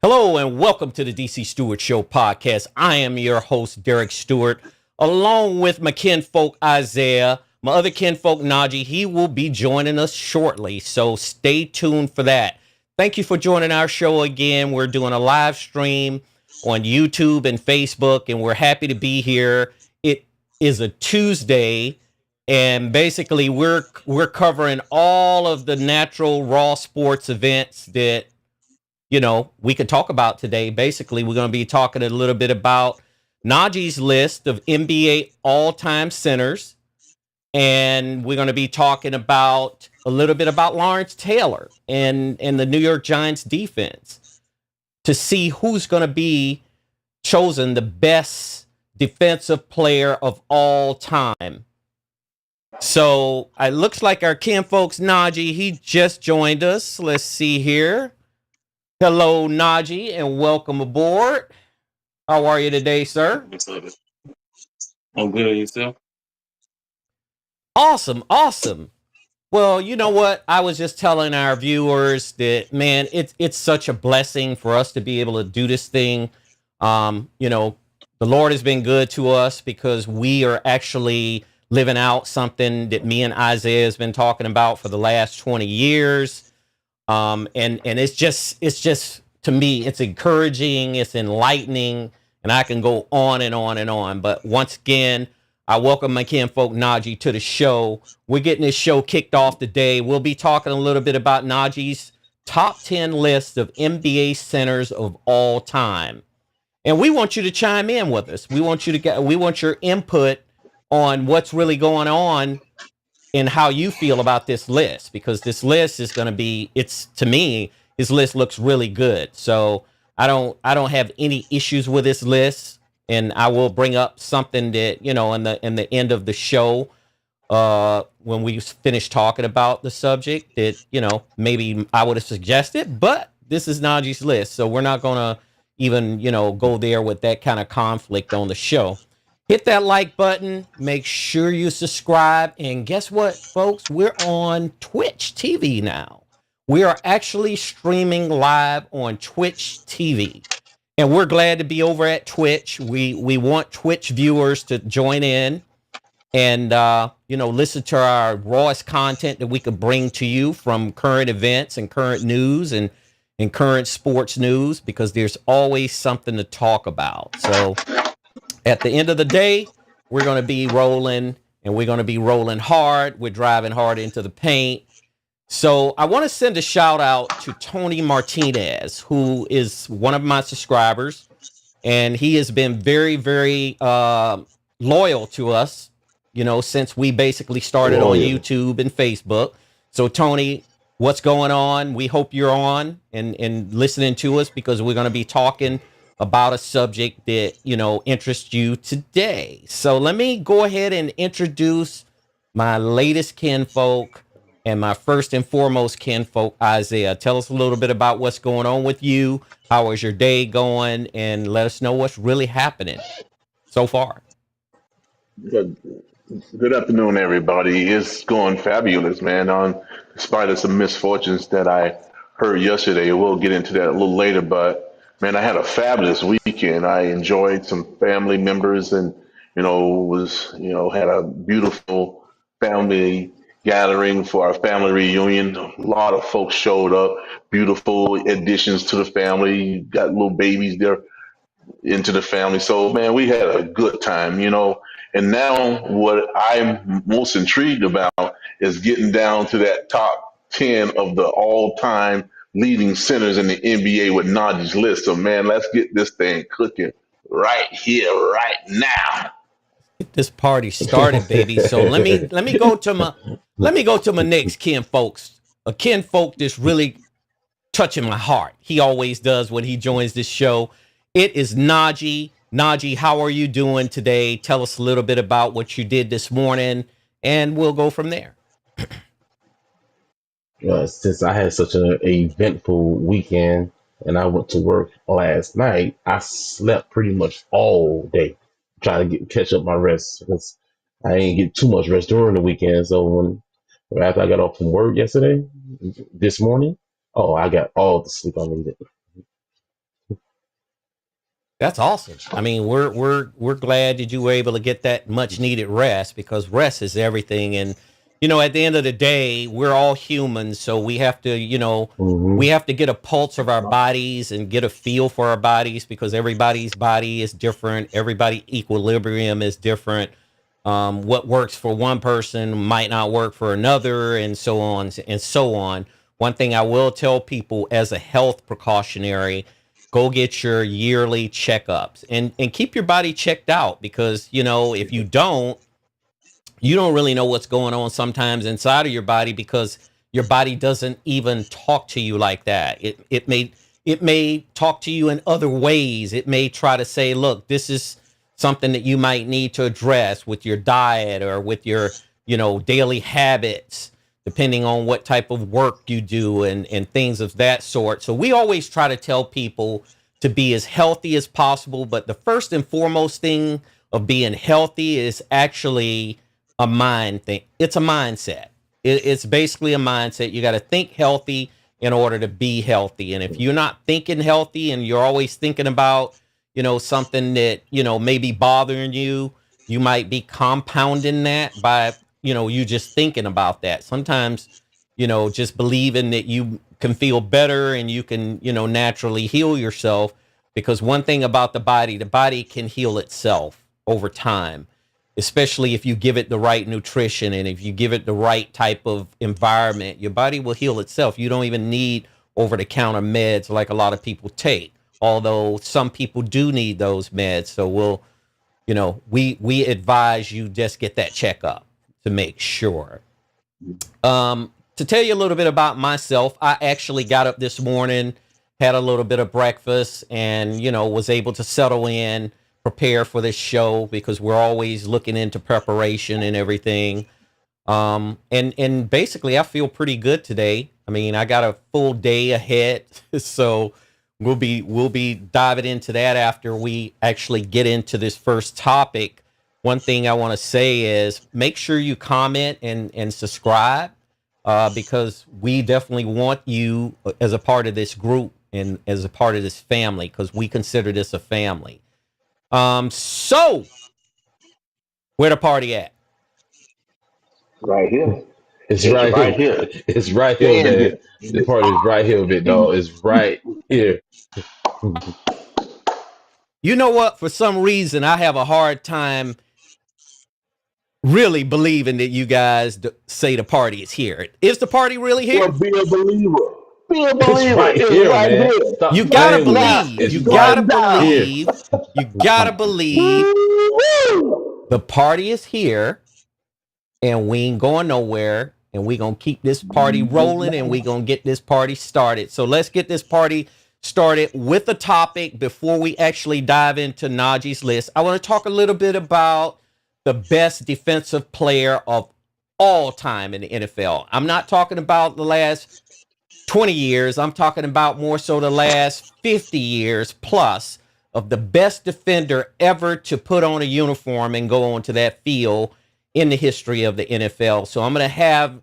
Hello and welcome to the DC Stewart Show podcast. I am your host, Derek Stewart, along with my kinfolk, Isaiah, my other kinfolk, Najee. He will be joining us shortly, so stay tuned for that. Thank you for joining our show again. We're doing a live stream on YouTube and Facebook, and we're happy to be here. It is a Tuesday, and basically we're covering all of the natural raw sports events that we could talk about today. Basically, we're going to be talking a little bit about Najee's list of NBA all-time centers, and we're going to be talking about a little bit about Lawrence Taylor and the New York Giants defense to see who's going to be chosen the best defensive player of all time. So it looks like our kinfolks Najee, he just joined us. Let's see here. Hello, Najee, and welcome aboard. How are you today, sir? I'm good, yourself? Awesome. Well, you know what? I was just telling our viewers that, man, it's such a blessing for us to be able to do this thing. The Lord has been good to us because we are actually living out something that me and Isaiah has been talking about for the last 20 years. And it's just to me, it's encouraging, it's enlightening, and I can go on and on and on. But once again, I welcome my kinfolk Najee to the show. We're getting this show kicked off today. We'll be talking a little bit about Najee's top 10 list of NBA centers of all time. And we want you to chime in with us. We want your input on what's really going on and how you feel about this list, because this list is going to be, to me, his list looks really good. So I don't have any issues with this list, and I will bring up something that, in the end of the show, when we finish talking about the subject that, maybe I would have suggested, but this is Najee's list. So we're not going to even, go there with that kind of conflict on the show. Hit that like button. Make sure you subscribe. And guess what, folks? We're on Twitch TV now. We are actually streaming live on Twitch TV. And we're glad to be over at Twitch. We want Twitch viewers to join in and, listen to our rawest content that we could bring to you from current events and current news and current sports news, because there's always something to talk about. So at the end of the day, we're going to be rolling, and we're going to be rolling hard. We're driving hard into the paint. So I want to send a shout out to Tony Martinez, who is one of my subscribers, and he has been very, very loyal to us, since we basically started on YouTube and Facebook. So Tony, what's going on? We hope you're on and listening to us, because we're going to be talking about a subject that, interests you today. So let me go ahead and introduce my latest kinfolk and my first and foremost kinfolk, Isaiah. Tell us a little bit about what's going on with you. How is your day going? And let us know what's really happening so far. Good afternoon, everybody. It's going fabulous, man. Despite of some misfortunes that I heard yesterday, we'll get into that a little later, but man, I had a fabulous weekend. I enjoyed some family members and, had a beautiful family gathering for our family reunion. A lot of folks showed up, beautiful additions to the family, got little babies there into the family. So, man, we had a good time, And now what I'm most intrigued about is getting down to that top 10 of the all-time leading centers in the NBA with Najee's list. So, man, let's get this thing cooking right here, right now. Get this party started, baby. So let me go to my next kinfolks. A kinfolk that's really touching my heart. He always does when he joins this show. It is Najee. Najee, how are you doing today? Tell us a little bit about what you did this morning, and we'll go from there. Since I had such an eventful weekend and I went to work last night, I slept pretty much all day trying to catch up my rest, because I didn't get too much rest during the weekend. So after I got off from work this morning, I got all the sleep I needed. That's awesome. I mean, we're glad that you were able to get that much needed rest, because rest is everything. And at the end of the day, we're all humans, so we have to, Hmm. we have to get a pulse of our bodies and get a feel for our bodies, because everybody's body is different. Everybody equilibrium is different. What works for one person might not work for another, and so on and so on. One thing I will tell people as a health precautionary: go get your yearly checkups and keep your body checked out, because if you don't really know what's going on sometimes inside of your body, because your body doesn't even talk to you like that. It may talk to you in other ways. It may try to say, look, this is something that you might need to address with your diet or with your daily habits, depending on what type of work you do, and things of that sort. So we always try to tell people to be as healthy as possible. But the first and foremost thing of being healthy is actually a mind thing. It's a mindset. It's basically a mindset. You got to think healthy in order to be healthy. And if you're not thinking healthy and you're always thinking about, something that, may be bothering you, you might be compounding that by, you just thinking about that. Sometimes, just believing that you can feel better and you can, naturally heal yourself. Because one thing about the body can heal itself over time, especially if you give it the right nutrition and if you give it the right type of environment. Your body will heal itself. You don't even need over the counter meds like a lot of people take, although some people do need those meds. So we advise you just get that checkup to make sure. To tell you a little bit about myself, I actually got up this morning, had a little bit of breakfast, and was able to settle in, prepare for this show, because we're always looking into preparation and everything. And basically I feel pretty good today. I mean, I got a full day ahead, so we'll be diving into that after we actually get into this first topic. One thing I want to say is make sure you comment and subscribe, because we definitely want you as a part of this group and as a part of this family, because we consider this a family. So where the party at? Right here. It's It's right right here. here. It's right here, Stand man. here. The party is right here, big dog. It's right here. You know what? For some reason, I have a hard time really believing that you guys say the party is here. Is the party really Well, here? be a believer. Be a It's believer. right It's here, right man. here. You Stop gotta Right playing with me. now. believe. You It's gotta right Right now. here. believe. You gotta believe Woo-woo. the party is here, and we ain't going nowhere. And we gonna keep this party rolling, and we gonna get this party started. So let's get this party started with a topic before we actually dive into Najee's list. I want to talk a little bit about the best defensive player of all time in the NFL. I'm not talking about the last 20 years. I'm talking about more so the last 50 years plus of the best defender ever to put on a uniform and go onto that field in the history of the NFL. So I'm going to have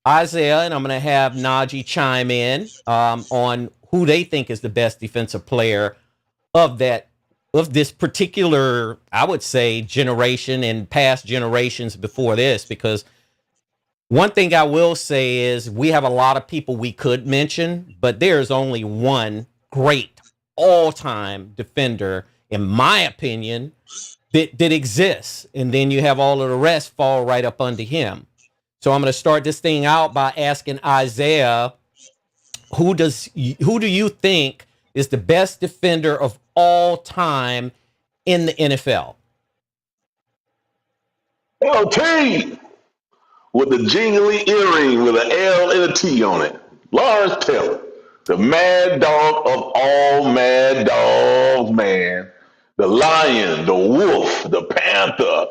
Isaiah and I'm going to have Najee chime in on who they think is the best defensive player of this particular, I would say, generation and past generations before this. Because one thing I will say is we have a lot of people we could mention, but there's only one great all-time defender, in my opinion, that exists. And then you have all of the rest fall right up under him. So I'm going to start this thing out by asking Isaiah, who do you think is the best defender of all time in the NFL? LT with the jingly earring with an L and a T on it. Lawrence Taylor, the mad dog of all mad dogs, man. The lion, the wolf, the panther,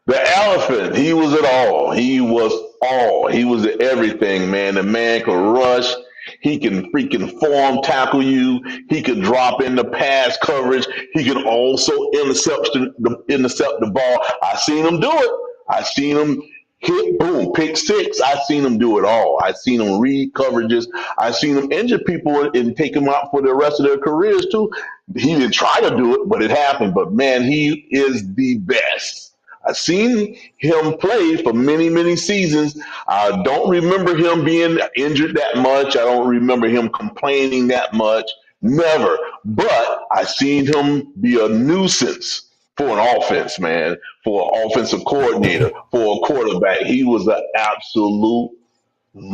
the elephant. He was it all. He was all. He was everything, man. The man could rush. He can freaking form tackle you. He could drop in the pass coverage. He could also intercept the ball. I seen him do it. I seen him hit, boom, pick six. I've seen him do it all. I've seen him read coverages. I've seen him injure people and take them out for the rest of their careers too. He didn't try to do it, but it happened. But man, he is the best. I've seen him play for many, many seasons. I don't remember him being injured that much. I don't remember him complaining that much. Never. But I've seen him be a nuisance for an offense, man, for an offensive coordinator, for a quarterback. He was an absolute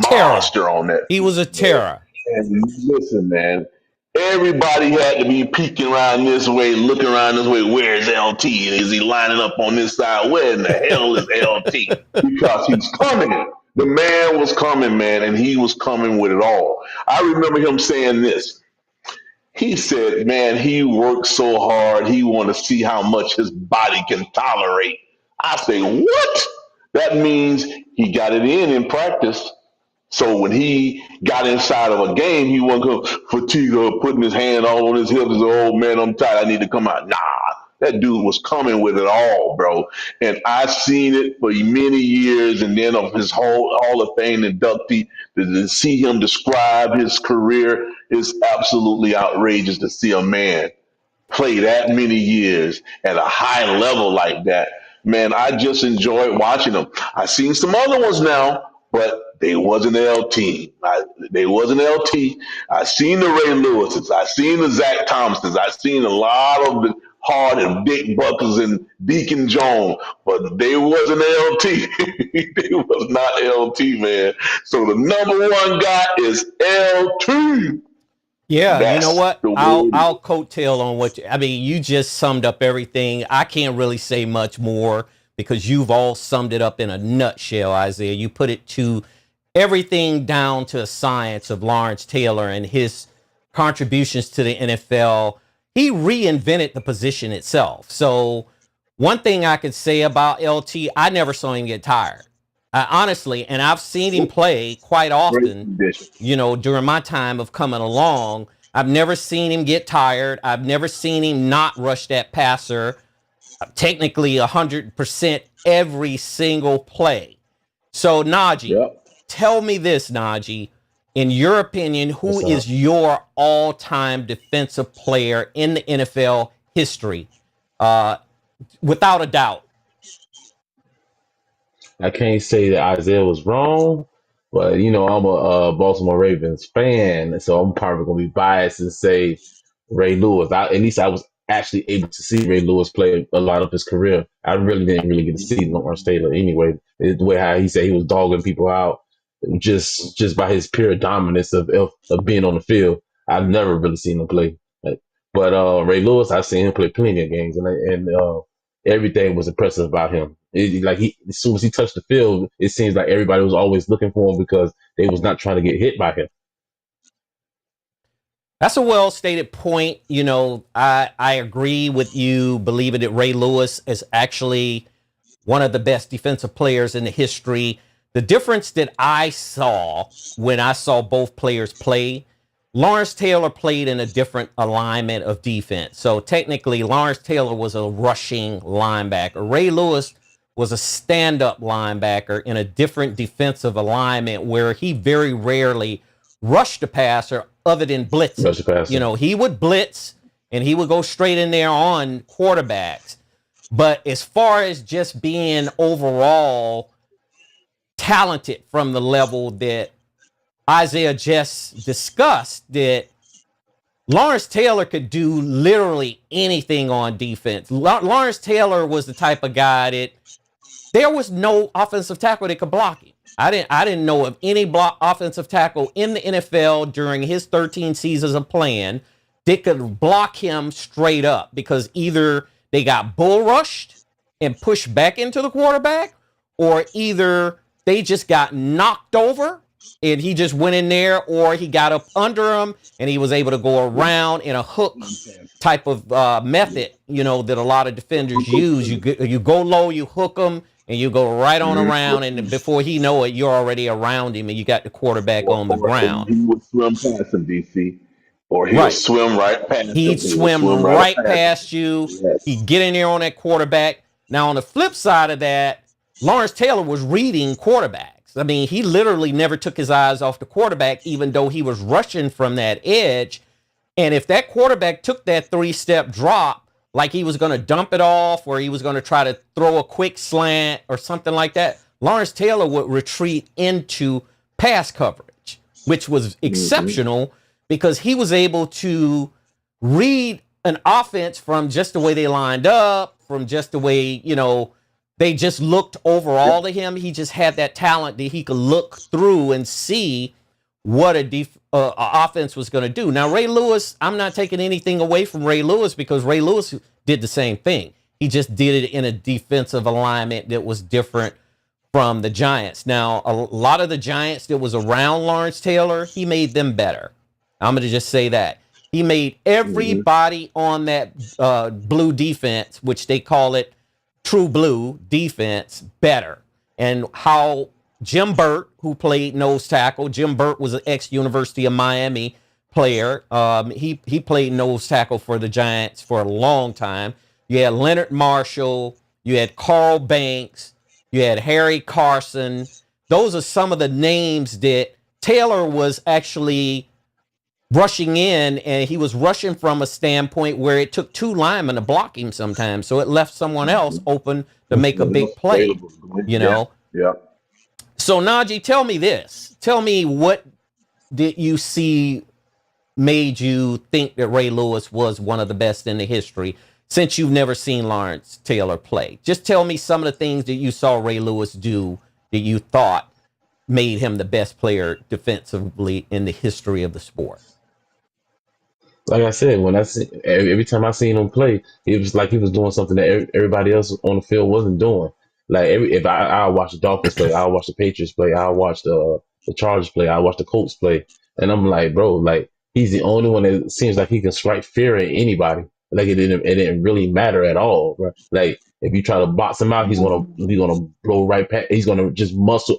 Terror. monster on that He was a field, man. terror. And listen, man, everybody had to be peeking around this way, looking around this way. Where's LT? Is he lining up on this side? Where in the hell is LT? Because he's coming. The man was coming, man, and he was coming with it all. I remember him saying this. He said, man, he worked so hard. He wanted to see how much his body can tolerate. I say, what? That means he got it in practice. So when he got inside of a game, he wasn't going to fatigue or putting his hand all on his hips and say, oh, man, I'm tired. I need to come out. Nah, that dude was coming with it all, bro. And I've seen it for many years. And then of his whole Hall of Fame inductee, to see him describe his career is absolutely outrageous to see a man play that many years at a high level like that. Man, I just enjoyed watching them. I've seen some other ones now, but they wasn't LT. They wasn't LT. I seen the Ray Lewises. I seen the Zach Thompsons. I seen a lot of the Hard and Dick Buckers and Deacon Jones, but they wasn't LT. They was not LT, man. So the number one guy is LT. Yeah, you know That's what? the I'll word. coattail on what I mean. You just summed up everything. I can't really say much more because you've all summed it up in a nutshell, Isaiah. You put it to everything down to a science of Lawrence Taylor and his contributions to the NFL. He reinvented the position itself. So one thing I could say about LT, I never saw him get tired. Honestly, and I've seen him play quite Great often, condition. during my time of coming along. I've never seen him get tired. I've never seen him not rush that passer technically 100% every single play. So, Najee, Yep. tell me this, Najee. In your opinion, What's who is up? your all-time defensive player in the NFL history? Uh, without a doubt. I can't say that Isaiah was wrong, but I'm a Baltimore Ravens fan, so I'm probably gonna be biased and say Ray Lewis. At least I was actually able to see Ray Lewis play a lot of his career. I really didn't really get to see Lawrence Taylor anyway. The way how he said he was dogging people out, just by his pure dominance of being on the field. I've never really seen him play. But Ray Lewis, I've seen him play plenty of games, and everything was impressive about him. As soon as he touched the field, it seems like everybody was always looking for him because they was not trying to get hit by him. That's a well stated point. I agree with you believing that Ray Lewis is actually one of the best defensive players in the history. The difference that I saw when I saw both players play, Lawrence Taylor played in a different alignment of defense. So technically, Lawrence Taylor was a rushing linebacker. Ray Lewis was a stand-up linebacker in a different defensive alignment where he very rarely rushed the passer other than blitzing. Rush the passer. He would blitz and he would go straight in there on quarterbacks. But as far as just being overall talented from the level that Isaiah just discussed, that Lawrence Taylor could do literally anything on defense. Lawrence Taylor was the type of guy that there was no offensive tackle that could block him. I didn't know of any offensive tackle in the NFL during his 13 seasons of playing that could block him straight up, because either they got bull rushed and pushed back into the quarterback, or either they just got knocked over and he just went in there, or he got up under him and he was able to go around in a hook type of method, that a lot of defenders use. You go low, you hook them, and you go right on around, and before he know it, you're already around him and you got the quarterback on the ground. He would swim past him, DC. Or he'll Right. swim right past him. He'd He will swim swim right past him. past you. Yes. He'd get in there on that quarterback. Now, on the flip side of that, Lawrence Taylor was reading quarterbacks. I mean, he literally never took his eyes off the quarterback, even though he was rushing from that edge. And if that quarterback took that 3-step drop, like he was going to dump it off or he was going to try to throw a quick slant or something like that, Lawrence Taylor would retreat into pass coverage, which was exceptional because he was able to read an offense from just the way they lined up, from just the way, they just looked overall to him. He just had that talent that he could look through and see what a offense was going to do. Now, Ray Lewis, I'm not taking anything away from Ray Lewis because Ray Lewis did the same thing. He just did it in a defensive alignment that was different from the Giants. Now, a lot of the Giants that was around Lawrence Taylor, he made them better. I'm going to just say that. He made everybody on that blue defense, which they call it true blue defense, better. And how Jim Burt, who played nose tackle, Jim Burt was an ex-University of Miami player. He played nose tackle for the Giants for a long time. You had Leonard Marshall. You had Carl Banks. You had Harry Carson. Those are some of the names that Taylor was actually rushing in, and he was rushing from a standpoint where it took two linemen to block him sometimes. So it left someone else open to make a big play, Yeah. So Najee, tell me this. Tell me, what did you see made you think that Ray Lewis was one of the best in the history since you've never seen Lawrence Taylor play? Just tell me some of the things that you saw Ray Lewis do that you thought made him the best player defensively in the history of the sport. Like I said, when I see every time I seen him play, it was like he was doing something that everybody else on the field wasn't doing. Like if I watch the Dolphins play, I'll watch the Patriots play, I'll watch the Chargers play, I'll watch the Colts play, and I'm like, bro, like he's the only one that seems like he can strike fear at anybody. Like it didn't really matter at all, bro. Like if you try to box him out, he's gonna blow right past. He's gonna just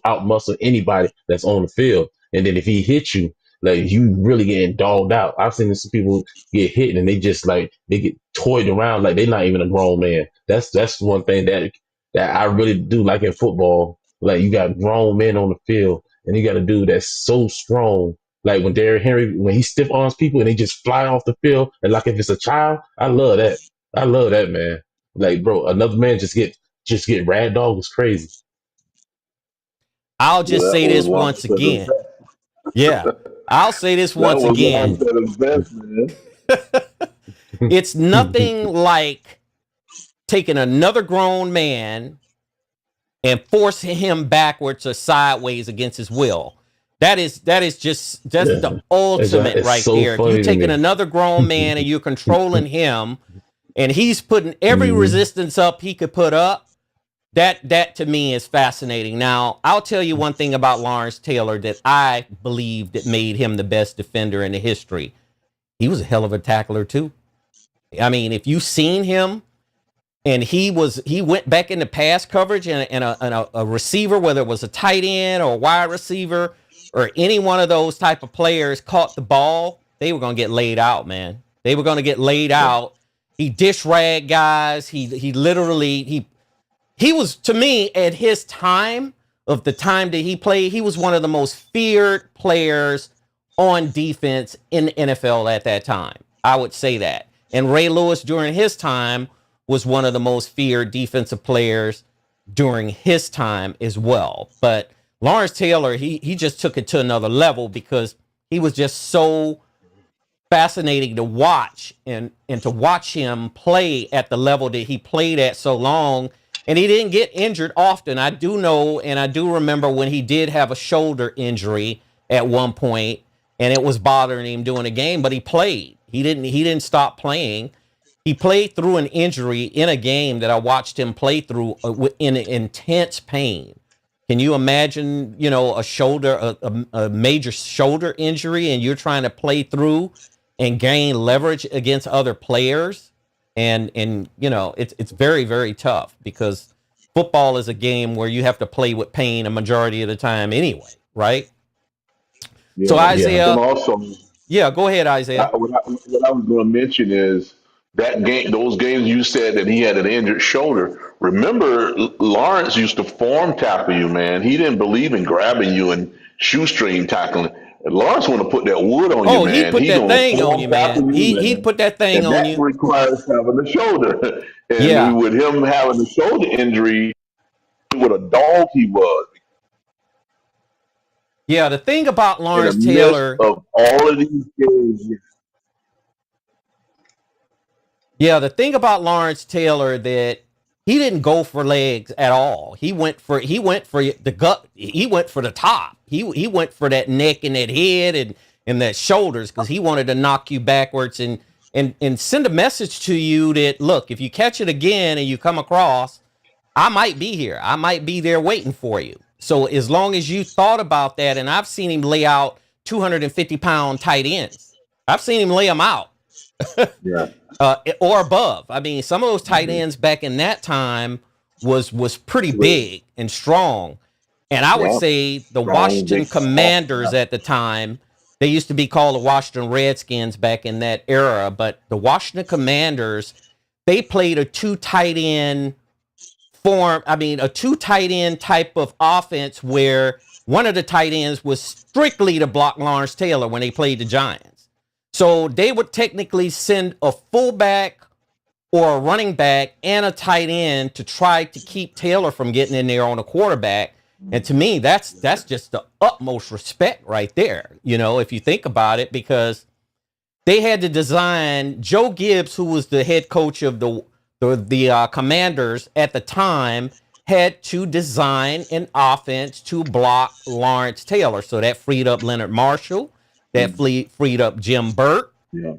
out muscle anybody that's on the field, and then if he hits you, like you really getting dogged out. I've seen some people get hit and they just like they get toyed around like they're not even a grown man. That's one thing that I really do like in football. Like you got grown men on the field and you got a dude that's so strong. Like when Derrick Henry, when he stiff arms people and they just fly off the field, and like if it's a child, I love that. I love that, man. Like, bro, another man just get rag dog is crazy. I'll just say this once again. Yeah. I'll say this once again. It's nothing like taking another grown man and forcing him backwards or sideways against his will. That's the ultimate right so there. You're taking another grown man and you're controlling him, and he's putting every resistance up he could put up. That to me is fascinating. Now, I'll tell you one thing about Lawrence Taylor that I believe that made him the best defender in the history. He was a hell of a tackler too. I mean, if you've seen him, and he went back into pass coverage, and a receiver, whether it was a tight end or a wide receiver or any one of those type of players caught the ball, they were going to get laid out, man. They were going to get laid out. He dish rag guys. He literally he was, to me, at his time, of the time that he played, he was one of the most feared players on defense in the NFL at that time. I would say that. And Ray Lewis during his time was one of the most feared defensive players during his time as well. But Lawrence Taylor, he just took it to another level because he was just so fascinating to watch, and to watch him play at the level that he played at so long. And he didn't get injured often. I do know, and I do remember when he did have a shoulder injury at one point, and it was bothering him during the game, but he played. He didn't stop playing. He played through an injury in a game that I watched him play through in intense pain. Can you imagine, a major shoulder injury, and you're trying to play through and gain leverage against other players? And it's very, very tough because football is a game where you have to play with pain a majority of the time anyway, right? Yeah, so Isaiah, also, go ahead, Isaiah. what I was going to mention is that game, those games you said that he had an injured shoulder. Remember, Lawrence used to form tackle you, man. He didn't believe in grabbing you and shoestring tackling. Lawrence want to put that wood on you, Oh, he'd man. put He that gonna thing on form you, man. tackle you, He'd man, put that thing and on that you. requires having a shoulder. Yeah. And with him having a shoulder injury, what a dog he was Yeah, the thing about in the Lawrence midst Taylor, of all of these games. yeah, the thing about Lawrence Taylor that he didn't go for legs at all. He went for the gut. He went for the top. He went for that neck and that head and that shoulders because he wanted to knock you backwards and send a message to you that look, if you catch it again and you come across, I might be here. I might be there waiting for you. So as long as you thought about that, and I've seen him lay out 250-pound tight ends. I've seen him lay them out. Yeah. Or above. I mean, some of those tight ends back in that time was pretty big and strong. And I would Yeah. say the Strong, Washington big, Commanders at the time, they used to be called the Washington Redskins back in that era, but the Washington Commanders, they played a two tight end type of offense where one of the tight ends was strictly to block Lawrence Taylor when they played the Giants. So they would technically send a fullback or a running back and a tight end to try to keep Taylor from getting in there on a quarterback. And to me, that's just the utmost respect right there, if you think about it, because they had to design Joe Gibbs, who was the head coach of the Commanders at the time, had to design an offense to block Lawrence Taylor. So that freed up Leonard Marshall. That freed up Jim Burt. Yeah.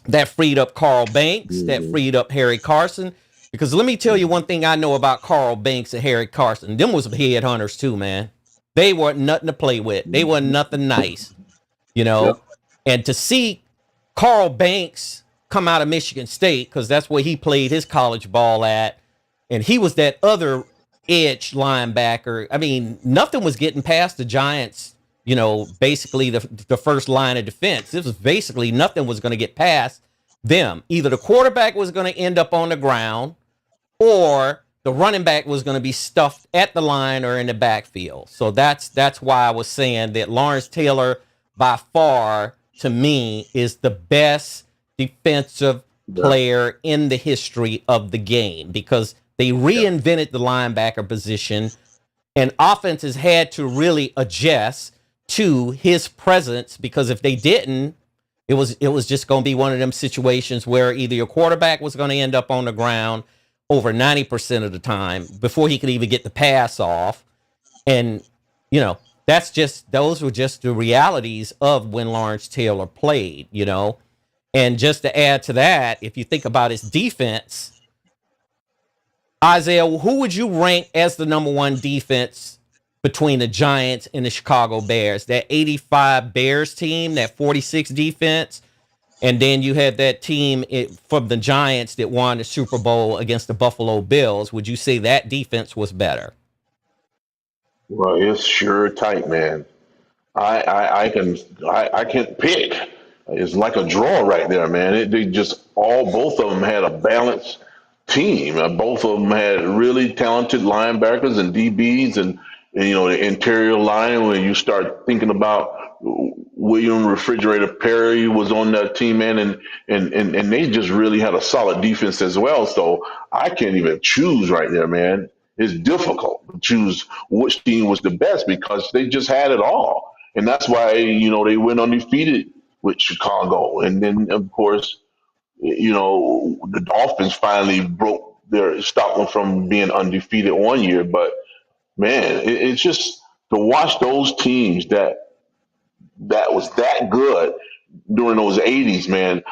That freed up Carl Banks. That freed up Harry Carson. Because let me tell you one thing I know about Carl Banks and Harry Carson. Them was headhunters too, man. They weren't nothing to play with. They weren't nothing nice, Yep. And to see Carl Banks come out of Michigan State, because that's where he played his college ball at, and he was that other edge linebacker. I mean, nothing was getting past the Giants. Basically the first line of defense. This was basically nothing was going to get past them. Either the quarterback was going to end up on the ground or the running back was going to be stuffed at the line or in the backfield. So that's why I was saying that Lawrence Taylor, by far, to me, is the best defensive player in the history of the game because they reinvented the linebacker position and offenses had to really adjust to his presence, because if they didn't, it was just going to be one of them situations where either your quarterback was going to end up on the ground over 90% of the time before he could even get the pass off. And, those were just the realities of when Lawrence Taylor played, And just to add to that, if you think about his defense, Isaiah, who would you rank as the number one defense between the Giants and the Chicago Bears? That 85 Bears team, that 46 defense, and then you had that team from the Giants that won the Super Bowl against the Buffalo Bills. Would you say that defense was better? Well, it's sure tight, man. I can't pick. It's like a draw right there, man. Both of them had a balanced team. Both of them had really talented linebackers and DBs, and the interior line. When you start thinking about William Refrigerator Perry was on that team, man, and they just really had a solid defense as well. So I can't even choose right there, man. It's difficult to choose which team was the best because they just had it all. And that's why, they went undefeated with Chicago. And then, of course, the Dolphins finally stopped them from being undefeated one year. But, man, it's just to watch those teams that was that good during those 80s, man.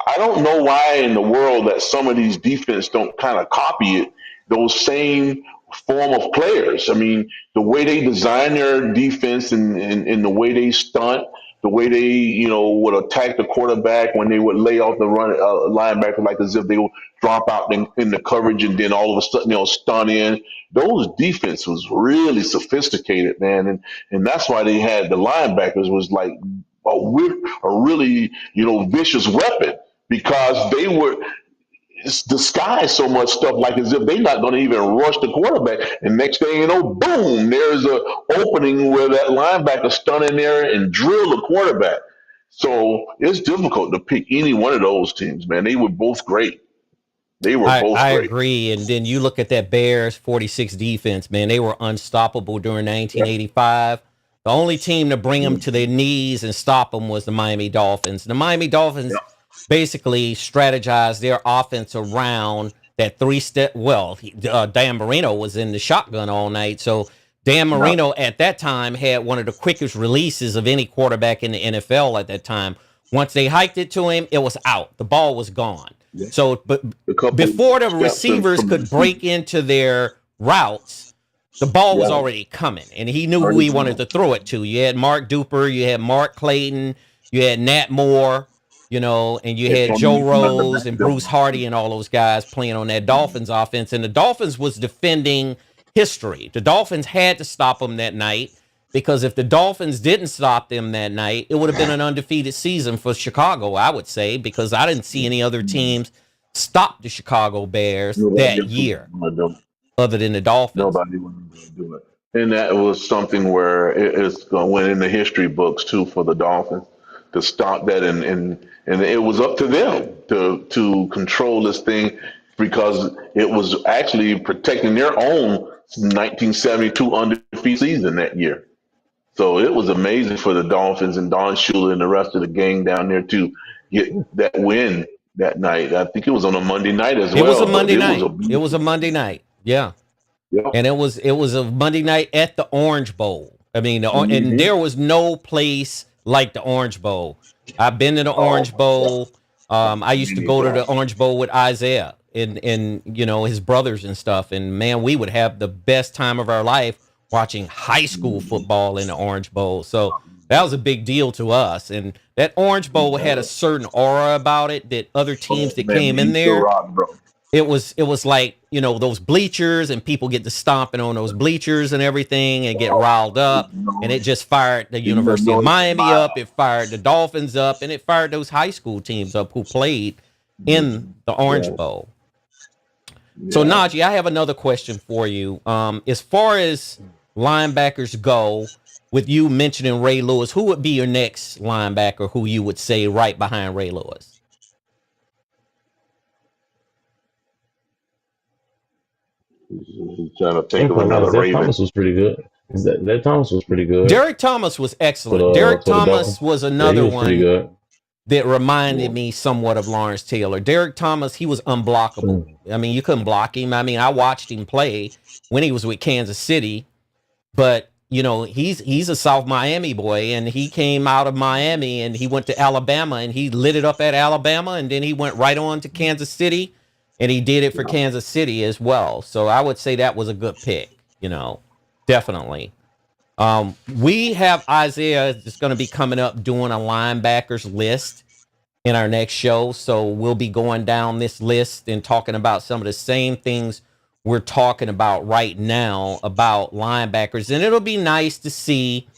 I don't know why in the world that some of these defense don't kind of copy it, those same form of players. I mean, the way they design their defense and the way they stunt, the way they, would attack the quarterback when they would lay off the linebacker like as if they would drop out in the coverage and then all of a sudden they'll stun in. Those defense was really sophisticated, man. And that's why they had the linebackers was like a really, vicious weapon because they were it's disguised so much stuff, like as if they're not going to even rush the quarterback. And next thing you know, boom, there's a opening where that linebacker stun in there and drill the quarterback. So it's difficult to pick any one of those teams, man. They were both great. They were both I great. agree. And then you look at that Bears 46 defense, man, they were unstoppable during 1985. The only team to bring them to their knees and stop them was the Miami Dolphins. The Miami Dolphins basically strategized their offense around that three-step. Well, Dan Marino was in the shotgun all night. So Dan Marino at that time had one of the quickest releases of any quarterback in the NFL at that time. Once they hiked it to him, it was out. The ball was gone. So, but before the receivers could break into their routes, the ball was already coming, and he knew who he wanted to throw it to. You had Mark Duper, you had Mark Clayton, you had Nat Moore, and you had Joe Rose and Bruce Hardy and all those guys playing on that Dolphins offense. And the Dolphins was defending history. The Dolphins had to stop them that night, because if the Dolphins didn't stop them that night, it would have been an undefeated season for Chicago, I would say, because I didn't see any other teams stop the Chicago Bears that year other than the Dolphins. Nobody wanted to do it. And that was something where it's going to went in the history books, too, for the Dolphins to stop that. And it was up to them to control this thing, because it was actually protecting their own 1972 undefeated season that year. So it was amazing for the Dolphins and Don Shula and the rest of the gang down there to get that win that night. I think it was on a Monday night as well. It was a Monday night. It was a Monday night. Yeah. And it was a Monday night at the Orange Bowl. I mean, and there was no place like the Orange Bowl. I've been to the Orange Bowl. I used to go to the Orange Bowl with Isaiah and his brothers and stuff. And man, we would have the best time of our life watching high school football in the Orange Bowl. So that was a big deal to us. And that Orange Bowl had a certain aura about it that other teams that came in there, it was like, those bleachers, and people get to stomping on those bleachers and everything and get riled up. And it just fired the University of Miami up. It fired the Dolphins up, and it fired those high school teams up who played in the Orange Bowl. So Najee, I have another question for you. As far as linebackers go, with you mentioning Ray Lewis, who would be your next linebacker who you would say right behind Ray Lewis? He's trying to think of another Raven. Thomas was pretty good. That Thomas was pretty good. Derek Thomas was excellent. Derek Thomas was another one that reminded me somewhat of Lawrence Taylor. Derek Thomas, he was unblockable. I mean, you couldn't block him. I mean, I watched him play when he was with Kansas City, but he's a South Miami boy, and he came out of Miami and he went to Alabama and he lit it up at Alabama, and then he went right on to Kansas City, and he did it for Kansas City as well. So I would say that was a good pick, definitely. We have Isaiah that's going to be coming up doing a linebackers list in our next show. So we'll be going down this list and talking about some of the same things we're talking about right now about linebackers. And it'll be nice to see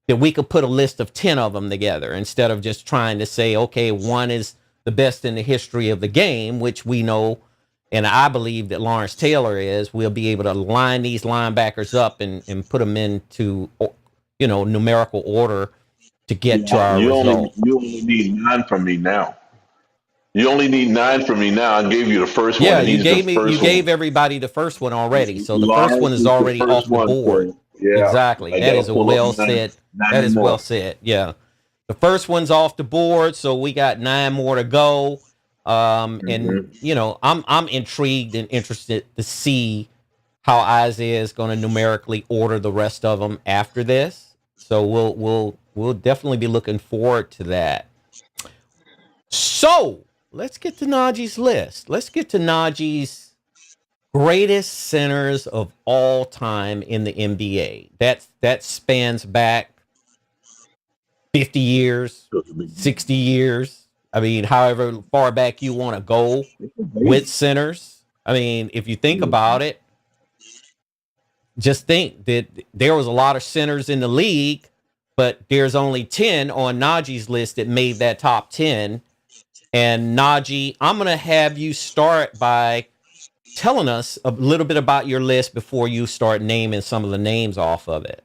that we could put a list of 10 of them together instead of just trying to say, okay, one is the best in the history of the game, which we know, and I believe that Lawrence Taylor is. We'll be able to line these linebackers up and put them into, numerical order to get to our result. You only need 9 from me now. You only need 9 from me now. I gave you the first one. Yeah, you gave everybody the first one already. So the first one is already off the board. Yeah, exactly. That is well said. That is well said. Yeah. The first one's off the board, so we got 9 more to go. And I'm intrigued and interested to see how Isaiah is going to numerically order the rest of them after this. So we'll definitely be looking forward to that. So let's get to Najee's list. Let's get to Najee's greatest centers of all time in the NBA. That spans back 50 years, 60 years. I mean, however far back you want to go with centers. I mean, if you think about it, just think that there was a lot of centers in the league, but there's only 10 on Najee's list that made that top 10. And Najee, I'm going to have you start by telling us a little bit about your list before you start naming some of the names off of it.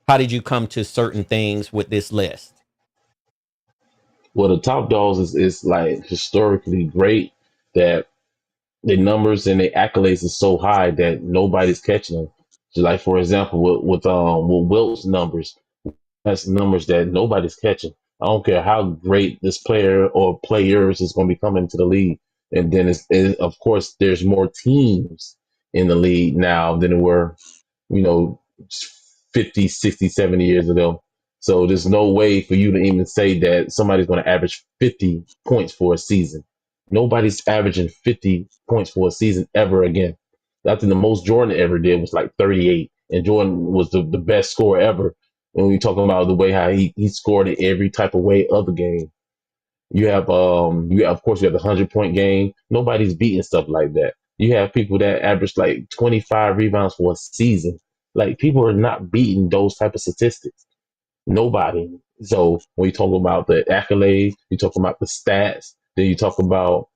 How did you come to certain things with this list? Well, the top dogs is like historically great that the numbers and the accolades are so high that nobody's catching them. So like for example, with Wilt's numbers, that's numbers that nobody's catching. I don't care how great this player or players is going to be coming into the league. And then of course there's more teams in the league now than there were, you know, 50, 60, 70 years ago. So there's no way for you to even say that somebody's going to average 50 points for a season. Nobody's averaging 50 points for a season ever again. I think the most Jordan ever did was like 38, and Jordan was the best scorer ever. When we talking about the way how he scored in every type of way of the game. Of course you have the 100-point game. Nobody's beating stuff like that. You have people that average like 25 rebounds for a season. Like people are not beating those type of statistics. Nobody. So when you talk about the accolades, you talk about the stats, then you talk about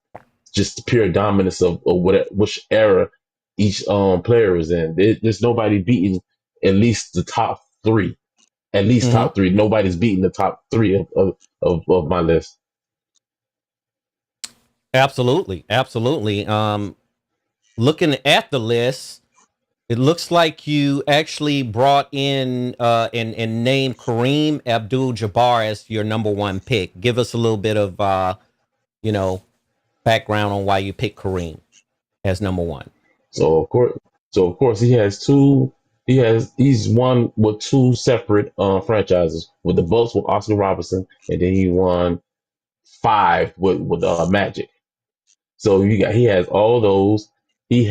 just the pure dominance of which era each player is in. There's nobody beating at least the top three. At least Mm-hmm. top three. Nobody's beating the top three of my list. Absolutely. Absolutely. Looking at the list, it looks like you actually brought in and named Kareem Abdul-Jabbar as your number one pick. Give us a little bit of you know background on why you picked Kareem as number one. So of course he has two. He's won with two separate franchises with the Bucks with Oscar Robertson, and then he won five with Magic. So he has all those. He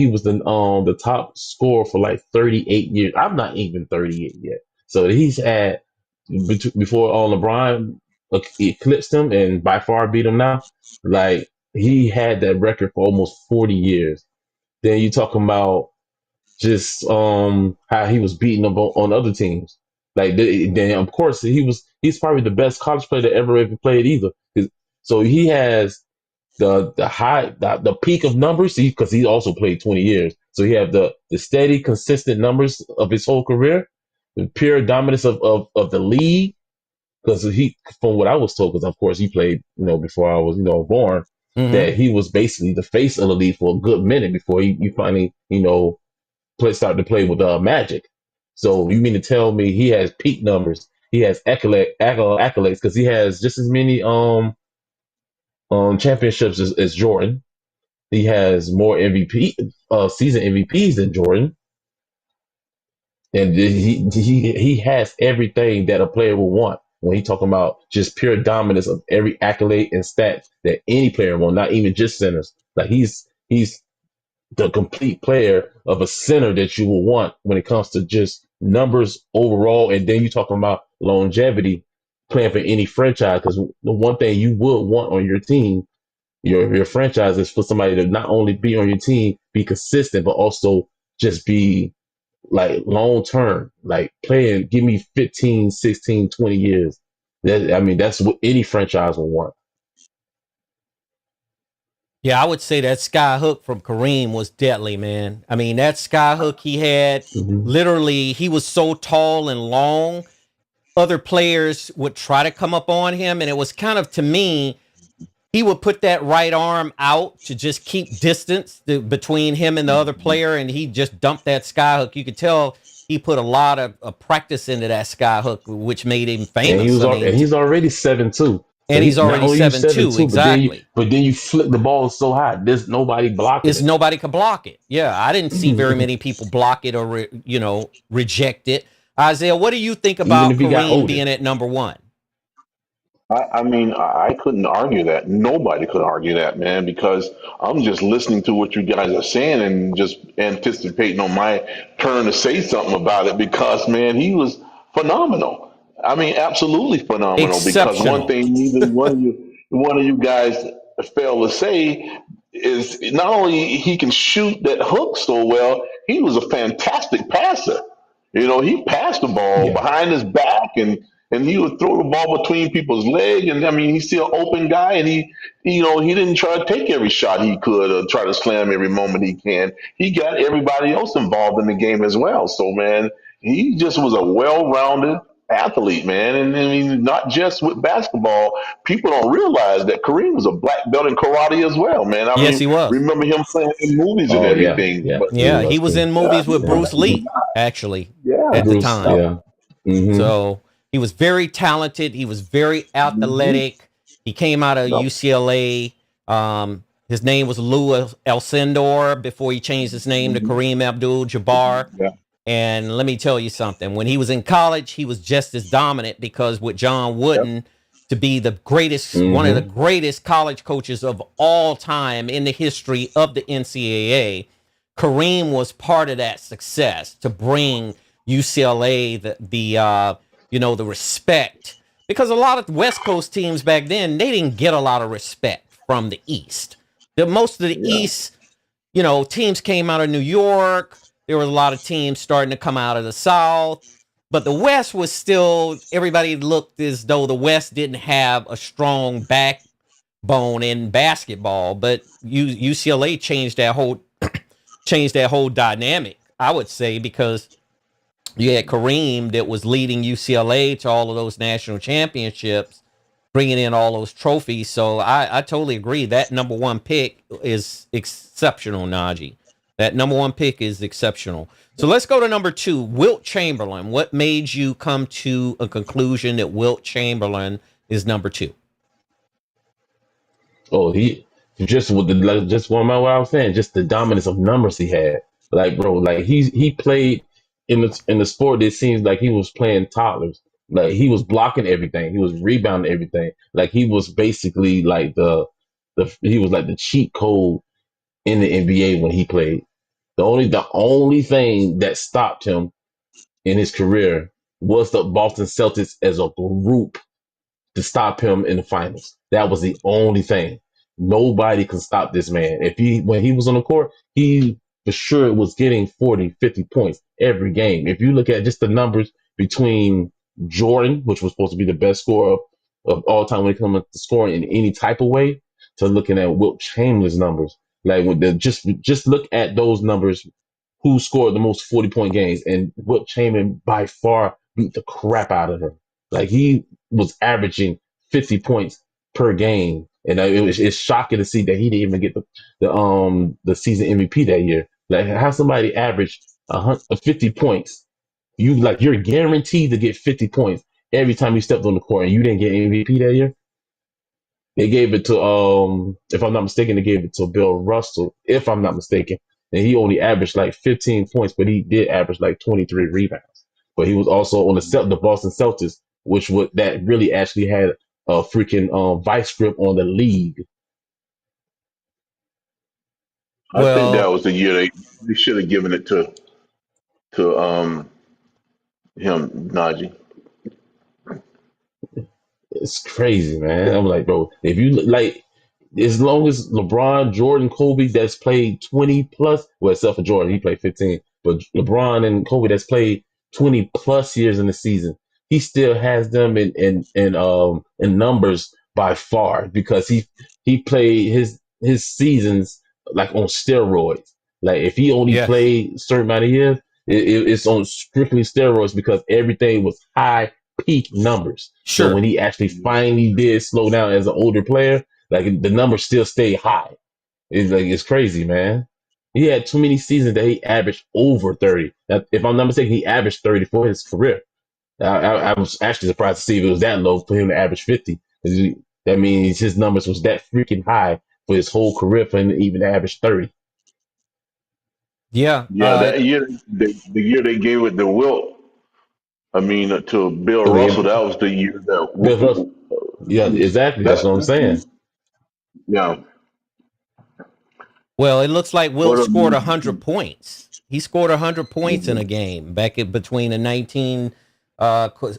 was the top scorer for like 38 years. I'm not even 38 yet. So he's had before LeBron eclipsed him and by far beat him now. Like he had that record for almost 40 years. Then you talking about just how he was beating up on other teams. Like then of course he's probably the best college player that ever played either. So he has the peak of numbers because he also played 20 years. So he have the steady, consistent numbers of his whole career, the pure dominance of the league. Because from what I was told, because of course he played, before I was, born, Mm-hmm. that he was basically the face of the league for a good minute before he finally, started to play with Magic. So you mean to tell me he has peak numbers? He has accolades because he has just as many championships as Jordan. He has more season MVPs than Jordan, and he has everything that a player will want when he talking about just pure dominance of every accolade and stat that any player will, not even just centers. Like he's the complete player of a center that you will want when it comes to just numbers overall, and then you talking about longevity, playing for any franchise. Because the one thing you would want on your team, your franchise, is for somebody to not only be on your team, be consistent, but also just be like long term, like playing, give me 15, 16, 20 years. That's what any franchise will want. Yeah, I would say that sky hook from Kareem was deadly, man. I mean, that sky hook he had, Mm-hmm. literally, he was so tall and long. Other players would try to come up on him, and it was kind of, to me, he would put that right arm out to just keep distance between him and the other player, and he just dumped that sky hook. You could tell he put a lot of practice into that sky hook, which made him And famous. I mean, he's already 7'2". So and he's he not already only you 7'2", 7'2", exactly. but then you flip the ball so high, there's nobody blocking Is it. nobody could block it. Yeah, I didn't see very many people block it or reject it. Isaiah, what do you think Even about if he got Kareem older. being at number one? I couldn't argue that. Nobody could argue that, man, because I'm just listening to what you guys are saying and just anticipating on my turn to say something about it because, man, he was phenomenal. I mean, absolutely phenomenal because one Exceptional. thing neither one of you guys fail to say is not only he can shoot that hook so well, he was a fantastic passer. He passed the ball Yeah. behind his back and and he would throw the ball between people's legs. And I mean, he's still an open guy, and he didn't try to take every shot he could or try to slam every moment he can. He got everybody else involved in the game as well. So, man, he just was a well-rounded athlete, man. And I mean, not just with basketball. People don't realize that Kareem was a black belt in karate as well, man. I Yes, mean, he was. remember him playing in movies and Oh yeah, everything. yeah, But he Yeah, he was was too. in movies with Yeah, Bruce Lee, actually, yeah, at the Bruce. time. Yeah. Hmm. So he was very talented. He was very hmm athletic. He came out of yep, UCLA. His name was Lou Alcindor before he changed his name to hmm Kareem Abdul-Jabbar. yeah, And let me tell you something. When he was in college, he was just as dominant because with John yep, Wooden to be the greatest, one of the Hmm. greatest college coaches of all time in the history of the NCAA, Kareem was part of that success to bring UCLA the respect, because a lot of West Coast teams back then, they didn't get a lot of respect from the East. Most of the yeah, East, teams came out of New York. There was a lot of teams starting to come out of the South. But the West was still, everybody looked as though the West didn't have a strong backbone in basketball. But UCLA changed that whole dynamic, I would say, because you had Kareem that was leading UCLA to all of those national championships, bringing in all those trophies. So I totally agree. That number one pick is exceptional, Najee. That number one pick is exceptional. So let's go to number two, Wilt Chamberlain. What made you come to a conclusion that Wilt Chamberlain is number two? Oh, he just with the like, just one of what I was saying, just the dominance of numbers he had. Like, bro, like he played in the sport that seems like he was playing toddlers. Like he was blocking everything, he was rebounding everything. Like he was basically like the he was like the cheat code in the NBA when he played. The only thing that stopped him in his career was the Boston Celtics as a group to stop him in the finals. That was the only thing. Nobody can stop this man. If he when he was on the court, he for sure was getting 40, 50 points every game. If you look at just the numbers between Jordan, which was supposed to be the best scorer of all time when it comes to scoring in any type of way, to looking at Wilt Chamberlain's numbers. Like with the just look at those numbers, who scored the most 40-point games, and Wilt Chamberlain by far beat the crap out of him. Like he was averaging 50 points per game, and it's shocking to see that he didn't even get the season MVP that year. Like how somebody averaged 50 points, you're guaranteed to get 50 points every time you stepped on the court, and you didn't get MVP that year. They gave it to if I'm not mistaken, they gave it to Bill Russell, if I'm not mistaken. And he only averaged like 15 points, but he did average like 23 rebounds. But he was also on the Boston Celtics, that really actually had a freaking vice grip on the league. I think that Well, was the year they should have given it to him, Najee. It's crazy, man. I'm like, bro, if you like, as long as LeBron, Jordan, Kobe that's played 20 plus, well, except for Jordan, he played 15, but LeBron and Kobe that's played 20 plus years in the season, he still has them in numbers by far because he played his seasons like on steroids. Like if he only yes, played a certain amount of years, it's on strictly steroids because everything was high peak numbers. So sure. when he actually finally did slow down as an older player, like the numbers still stay high. It's crazy, man. He had too many seasons that he averaged over 30. Now, if I'm not mistaken, he averaged 30 for his career. I was actually surprised to see if it was that low for him to average 50. That means his numbers was that freaking high for his whole career for him to even average 30. Yeah. Yeah, that year, the year they gave it to Wilt, I mean, to Bill So Russell, they that was the year Bill Russell, yeah, exactly. That's what I'm saying. that, yeah. Well, it looks like Wilt What a, scored 100 points. He scored 100 points in a mhm. game back between the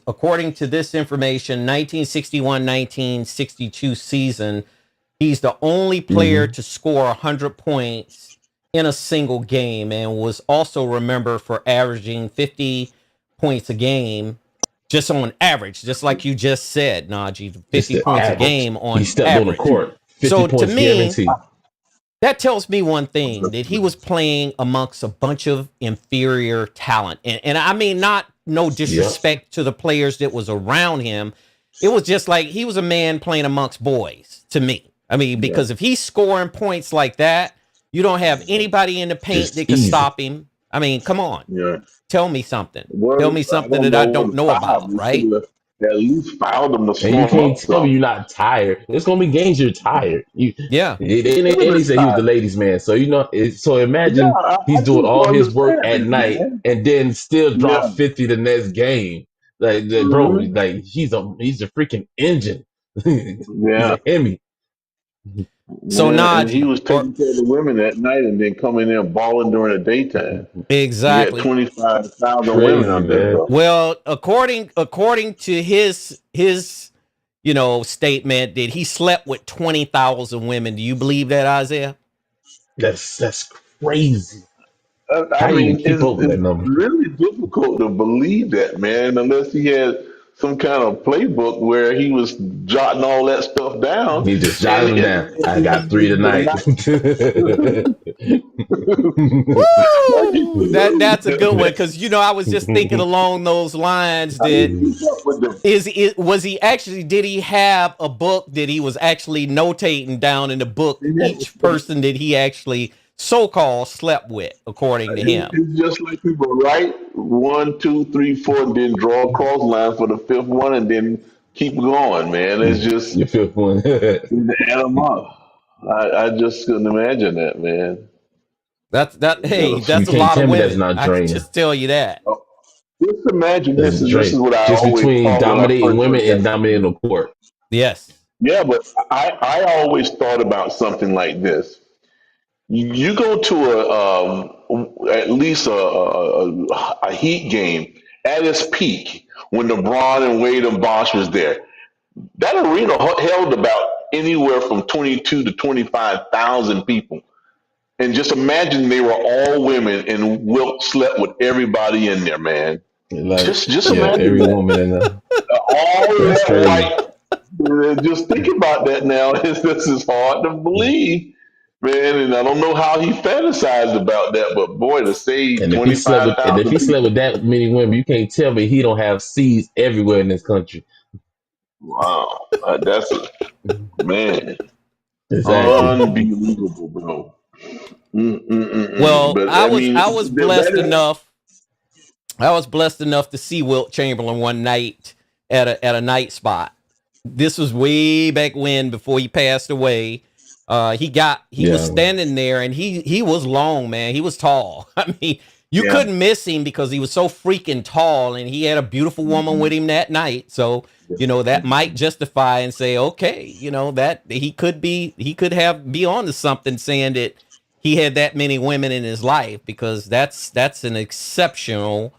according to this information, 1961-1962 season. He's the only player Hmm. to score 100 points in a single game, and was also remembered for averaging 50 points a game just on average, just like you just said, Najee, Just 50 the points a average. game He on stepped on the average. court. 50 So to points me, guaranteed. that tells me one thing, that he was playing amongst a bunch of inferior talent. And I mean, not no Yep. disrespect to the players that was around him. It was just like he was a man playing amongst boys to me. I mean, because if he's scoring points like that, you don't have anybody in the paint Just that can easy. stop him. I mean, come on. Yeah. Tell me something. Well, Tell me something that I don't know about, You right? should have at least fouled him to And you slow him can't up tell me some. you're not tired. There's gonna be games you're tired. Yeah. And he said he was the ladies' man. So so Yeah, imagine I he's doing just all don't his work understand at that, night man. and then still drop Yeah. 50 the next game. Bro, hmm like he's a freaking engine. He's Yeah. a Hemi. So Yeah. And he Najee, was or taking care of the women at night and then coming in and balling during the daytime. And he had exactly. 25,000 women Crazy, out there, man. bro. Well, according to his statement that he slept with 20,000 women. Do you believe that, Isaiah? That's crazy. I How you even mean, keep up with it's that number? really difficult to believe that, man, unless he had some kind of playbook where he was jotting all that stuff down. He just And, jotted them down. I got 3 tonight. the Woo! That's a good one, night, because I was just thinking along those lines how do that you keep up with them? was he actually, did he have a book that he was actually notating down in the book each person that he actually so-called slept with, according to him? It's just like people write 1, 2, 3, 4, and then draw a cross line for the fifth one, and then keep going, man. It's just Your fifth one. add them up. I just couldn't imagine that, man. Hey, You that's a can't lot of tell me that's women. not I can draining. just tell you that. Just imagine That's this, and this Drake. is what I Just always between thought when I dominating first women heard and that. dominating the court. Yes. Yeah, but I always thought about something like this. You go to at least a Heat game at its peak when LeBron and Wade and Bosh was there. That arena held about anywhere from 22 to 25,000 people. And just imagine they were all women and Wilt slept with everybody in there, man. Like, Just yeah, imagine every that. woman in there. All of That's that crazy. white. Just think about that now. This is hard to believe, man. And I don't know how he fantasized about that, but boy, to save And if 25,000 he slept with people. that many women, you can't tell me he don't have C's everywhere in this country. Wow. That's man. Exactly. Unbelievable, bro. Well, But I I was mean, I was that blessed is. enough. I was blessed enough to see Wilt Chamberlain one night at a night spot. This was way back when, before he passed away. He was Yeah. standing there, and he was long, man. He was tall. I mean, you Yeah. couldn't miss him because he was so freaking tall, and he had a beautiful woman with him that night. So that might justify and say, okay, that he could be on to something, saying that he had that many women in his life, because that's an exceptional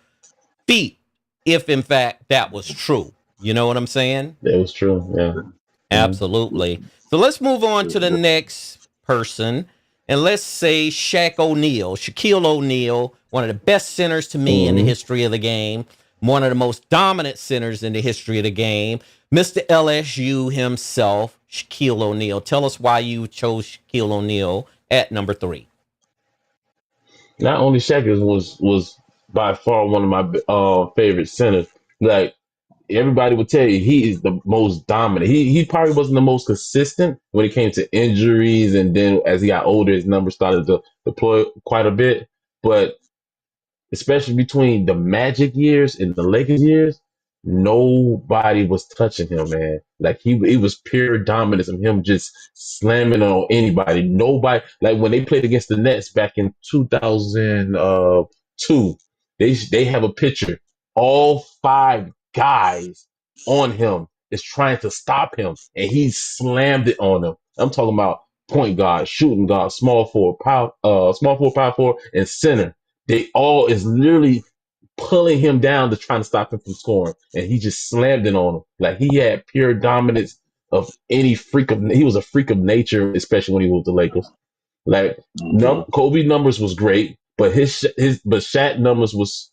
feat, if in fact that was true. You know what I'm saying? That was true. Yeah. Mhm. Absolutely. So let's move on to the next person, and let's say Shaquille O'Neal, one of the best centers to me in the Mhm. history of the game, one of the most dominant centers in the history of the game, Mr. LSU himself, Shaquille O'Neal. Tell us why you chose Shaquille O'Neal at number 3. Not only Shaq was by far one of my favorite centers. Like, everybody would tell you, he is the most dominant. He probably wasn't the most consistent when it came to injuries, and then as he got older, his numbers started to deploy quite a bit. But especially between the Magic years and the Lakers years, nobody was touching him, man. Like, he was pure dominance of him just slamming on anybody. Nobody, like when they played against the Nets back in 2002, they have a picture. All 5 guys on him is trying to stop him, and he slammed it on them. I'm talking about point guard, shooting guard, small forward, power forward, and center. They all is literally pulling him down to try to stop him from scoring, and he just slammed it on him. Like, he had pure dominance of any freak of. He was a freak of nature, especially when he was with the Lakers. Like, Mhm. no, Kobe numbers was great, but his but Shaq numbers was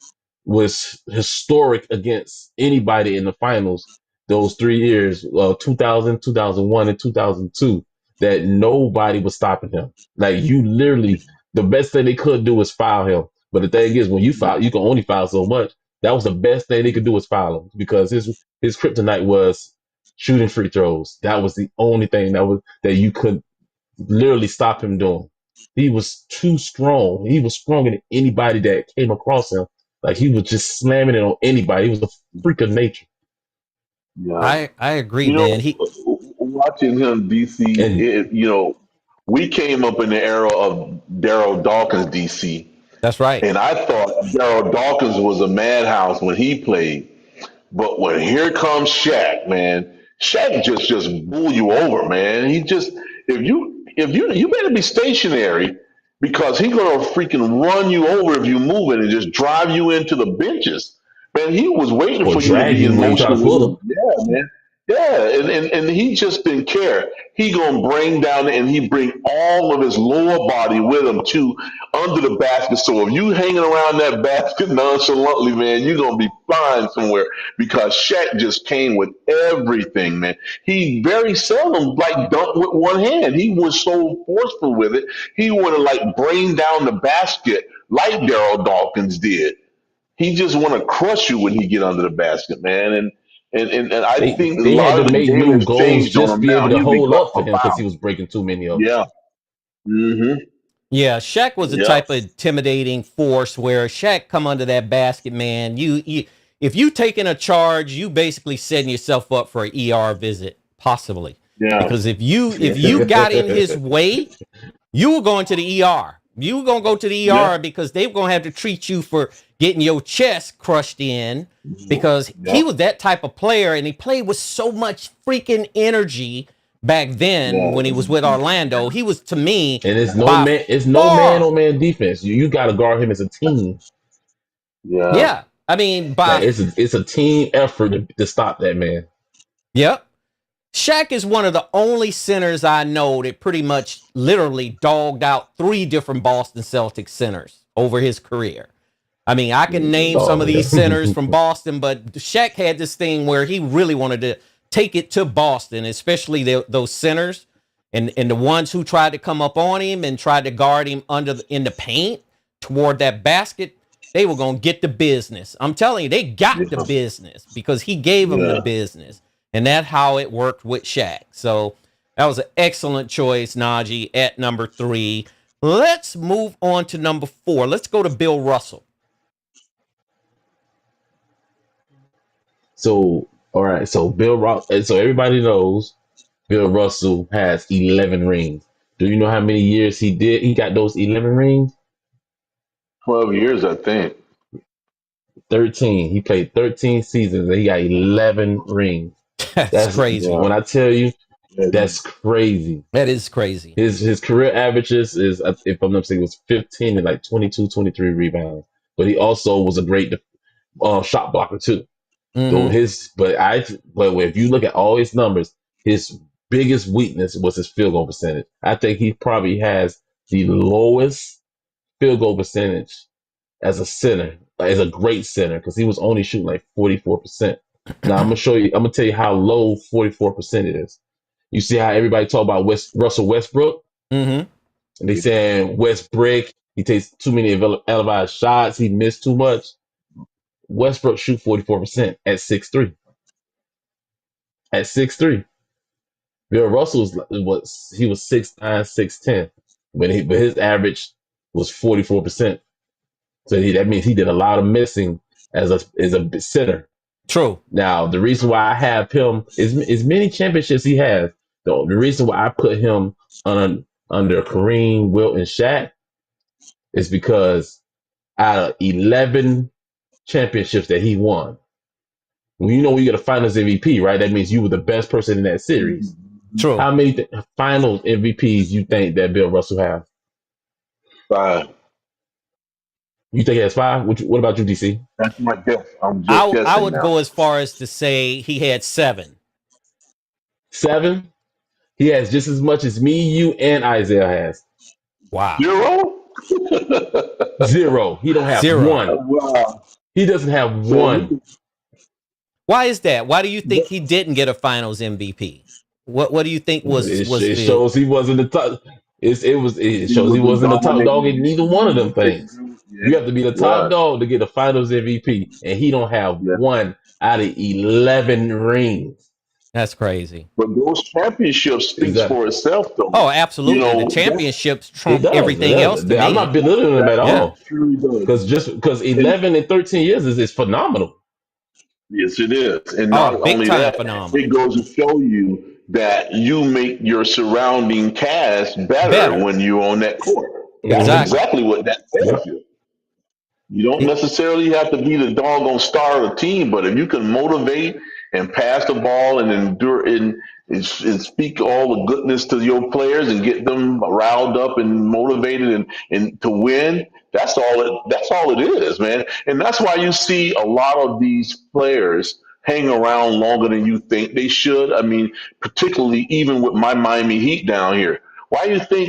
was historic against anybody in the finals those 3 years, 2000, 2001, and 2002, that nobody was stopping him. Like, you literally, the best thing they could do was foul him. But the thing is, when you foul, you can only foul so much. That was the best thing they could do was foul him, because his kryptonite was shooting free throws. That was the only thing that you could literally stop him doing. He was too strong. He was stronger than anybody that came across him. Like, he was just slamming it on anybody. He was a freak of nature. Yeah. I agree, You know, man. He watching him, DC, And we came up in the era of Daryl Dawkins, DC, That's right. and I thought Daryl Dawkins was a madhouse when he played. But when here comes Shaq, man, Shaq just bull you over, man. He just if you better be stationary, because he's gonna freaking run you over if you move it and just drive you into the benches. Man, he was waiting or for you to drag be you in when you try to motion pull with him. him. Yeah, man. Yeah, and he just didn't care. He gonna bring down and he bring all of his lower body with him too under the basket. So if you hanging around that basket nonchalantly, man, you're gonna be flying somewhere, because Shaq just came with everything, man. He very seldom like dunked with one hand. He was so forceful with it. He would have like bring down the basket like Daryl Dawkins did. He just want to crush you when he get under the basket, man. And I think a They had lot to of the make game new has goals changed on just to him be now. able to He'll be hold caught up for for him, because he foul. was breaking too many of them. Yeah. Mm-hmm. Yeah, Shaq was the Yeah. type of intimidating force where Shaq come under that basket, man. You if you taking a charge, you basically setting yourself up for an ER visit, possibly. Yeah. Because if you got in his way, you were going to the ER. You were gonna go to the Yeah. ER because they were gonna have to treat you for getting your chest crushed in, because Yeah. he was that type of player and he played with so much freaking energy back then Yeah. when he was with Orlando. He was, to me, And by it's no man far, on man defense. You got to guard him as a team. Yeah. yeah. I mean, Like, it's a team effort to stop that man. yep. Shaq is one of the only centers I know that pretty much literally dogged out 3 different Boston Celtics centers over his career. I mean, I can name some Oh of these centers yeah. from Boston, but Shaq had this thing where he really wanted to take it to Boston, especially those centers and the ones who tried to come up on him and tried to guard him in the paint toward that basket. They were going to get the business. I'm telling you, they got the Yeah. business because he gave them the Yeah. business. And that's how it worked with Shaq. So that was an excellent choice, Najee, at number 3. Let's move on to number 4. Let's go to Bill Russell. So, all right. So so everybody knows Bill Russell has 11 rings. Do you know how many years he did? He got those 11 rings. 12 years, I think. 13. He played 13 seasons and he got 11 rings. That's That's crazy. Yeah. when I tell you, Yeah. that's crazy. That is crazy. His career averages is, if I'm not mistaken, was 15 and like 22, 23 rebounds. But he also was a great shot blocker too. So Hmm. but if you look at all his numbers, his biggest weakness was his field goal percentage. I think he probably has the lowest field goal percentage as a center, as a great center, because he was only shooting like 44%. Now I'm gonna tell you how low 44% is. You see how everybody talk about Russell Westbrook? Hmm. And they saying Westbrook, he takes too many elevated shots, he missed too much. Westbrook shoot 44% at 6'3". At 6'3". Bill Russell was 6'9", 6'10", but his average was 44%. So that means he did a lot of missing as a center. True. Now the reason why I have him is as many championships he has. The reason why I put him under Kareem, Wilt, and Shaq is because out of 11 championships that he won, when you get a Finals MVP, right? That means you were the best person in that series. True. How many Finals MVPs you think that Bill Russell has? 5. You think he has 5? What about you, DC? That's my guess. I'm just I guessing would now. go as far as to say he had 7. 7? He has just as much as me, you, and Isaiah has. Wow. 0? 0. He don't have 0. 1. Wow. He doesn't have So one. Why is that? Why do you think he didn't get a Finals MVP? What do you think was It the shows he wasn't the top. It he shows he was a wasn't the top dog in dominating. neither one of them things. You have to be the top Yeah, dog to get a Finals MVP, and he don't have yeah. one out of 11 rings. That's crazy. But those championships Is speaks that for itself, though. Oh, You absolutely. The know, that's championships it trump does? It everything else does. to I'm not me. belittling him that at Yeah. all truly does. because And 11 and 13 years is phenomenal. yes, it is. And Oh, not big only time that, it phenomenal. goes to show you that you make your surrounding cast better Better. when you're on that court. That's Hmm. Exactly. exactly what that tells Yep. you. You don't It- necessarily have to be the doggone star of the team, but if you can motivate and pass the ball and endure and speak all the goodness to your players and get them riled up and motivated and to win, that's all it is, man. And that's why you see a lot of these players hang around longer than you think they should. I mean, particularly even with my Miami Heat down here. Why do you think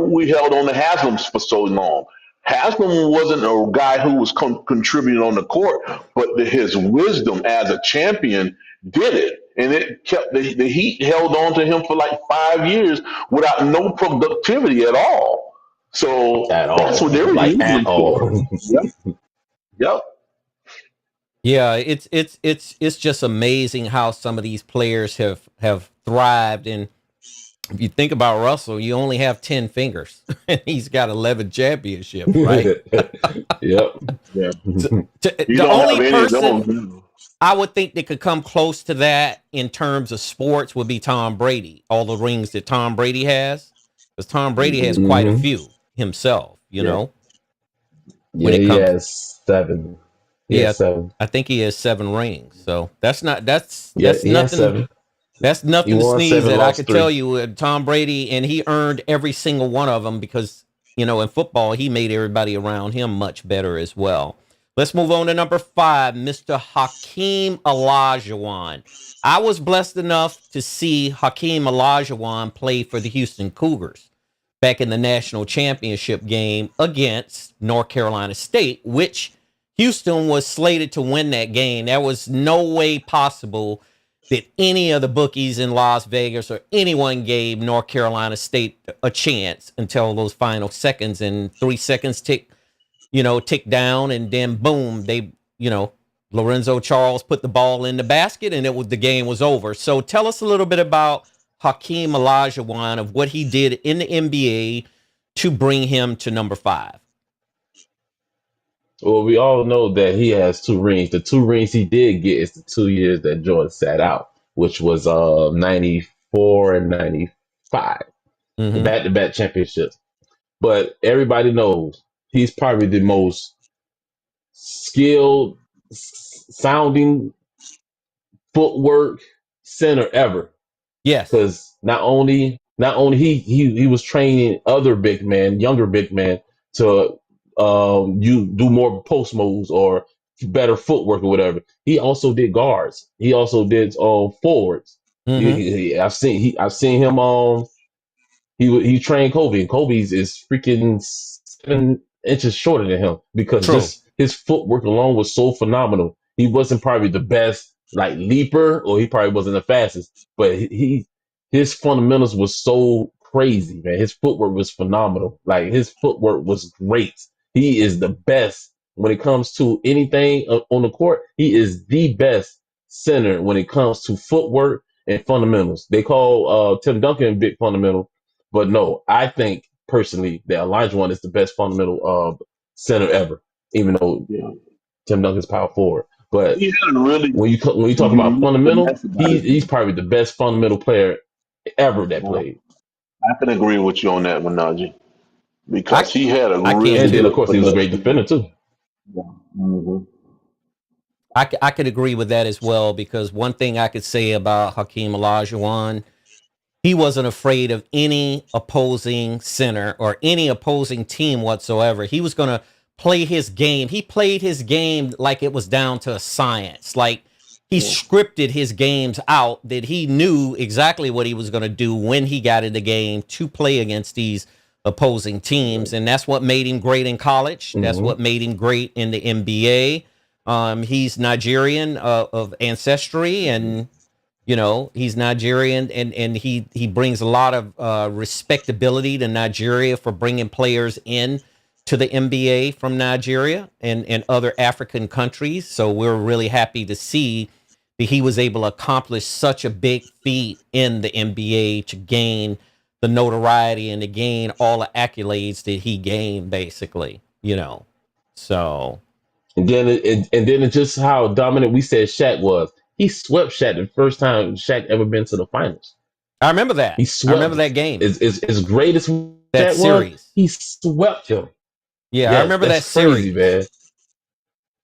we held on to Haslam's for so long? Haslam wasn't a guy who was contributing on the court, but his wisdom as a champion did it. And it kept the Heat held on to him for like 5 years without no productivity at all. So At that's what all. they were Like using at him for. all. Yep. Yep. yeah, it's just amazing how some of these players have thrived. And if you think about Russell, you only have 10 fingers and he's got 11 championships, right? Yep. Yeah. So, You the don't only have any of person those. I would think that could come close to that in terms of sports would be Tom Brady. All the rings that Tom Brady has, because Tom Brady has quite a Hmm. few himself. Yeah. When Yeah, it he comes, has 7. He yeah, has 7. I think he has 7 rings. So Yeah, that's he has nothing. 7. That's He nothing to won sneeze 7, at. I lost could tell 3. you, Tom Brady, and he earned every single one of them because in football he made everybody around him much better as well. Let's move on to number 5, Mr. Hakeem Olajuwon. I was blessed enough to see Hakeem Olajuwon play for the Houston Cougars back in the national championship game against North Carolina State, which Houston was slated to win that game. There was no way possible that any of the bookies in Las Vegas or anyone gave North Carolina State a chance until those final seconds, and 3 seconds tick down, and then boom, Lorenzo Charles put the ball in the basket, and the game was over. So tell us a little bit about Hakeem Olajuwon, of what he did in the NBA to bring him to number 5. Well, we all know that he has 2 rings. The 2 rings he did get is the 2 years that Jordan sat out, which was 94 and 95, the Mm-hmm. back-to-back championships. But everybody knows he's probably the most skilled sounding footwork center ever. Yes. Because not only he was training other big men, younger big men, to you do more post moves or better footwork or whatever. He also did guards. He also did forwards. Mm-hmm. I've seen him he trained Kobe, and Kobe's is freaking 7 inches shorter than him because True. just his footwork alone was so phenomenal. He wasn't probably the best like leaper, or he probably wasn't the fastest, but his fundamentals was so crazy, man. His footwork was phenomenal. Like his footwork was great. He is the best when it comes to anything on the court. He is the best center when it comes to footwork and fundamentals. They call Tim Duncan big fundamental, but no, I think personally that Olajuwon is the best fundamental center ever, even though Yeah. Tim Duncan's power forward. But He had a really when you talk about unique fundamental, finesse about he's him. probably the best fundamental player ever that Uh, played. I can agree with you on that one, Najee, I because he had a I can really And then of too. good course he was a finesse great to him. defender too. Yeah. Hmm. I could agree with that as well, because one thing I could say about Hakeem Olajuwon, he wasn't afraid of any opposing center or any opposing team whatsoever. He was going to play his game. He played his game like it was down to a science. Like he Yeah. scripted his games out, that he knew exactly what he was going to do when he got in the game to play against these opposing teams. And that's what made him great in college. That's Hmm. what made him great in the NBA. He's Nigerian of ancestry, and he's Nigerian, and he brings a lot of respectability to Nigeria for bringing players in to the NBA from Nigeria and other African countries. So we're really happy to see that he was able to accomplish such a big feat in the NBA to gain the notoriety and to gain all the accolades that he gained, basically. So And then it's just how dominant we said Shaq was. He swept Shaq the first time Shaq ever been to the finals. I remember that. He I remember swept him. that game, As great as that Shaq was, series. he swept him. Yeah, I Yeah, remember that that's crazy, series. man.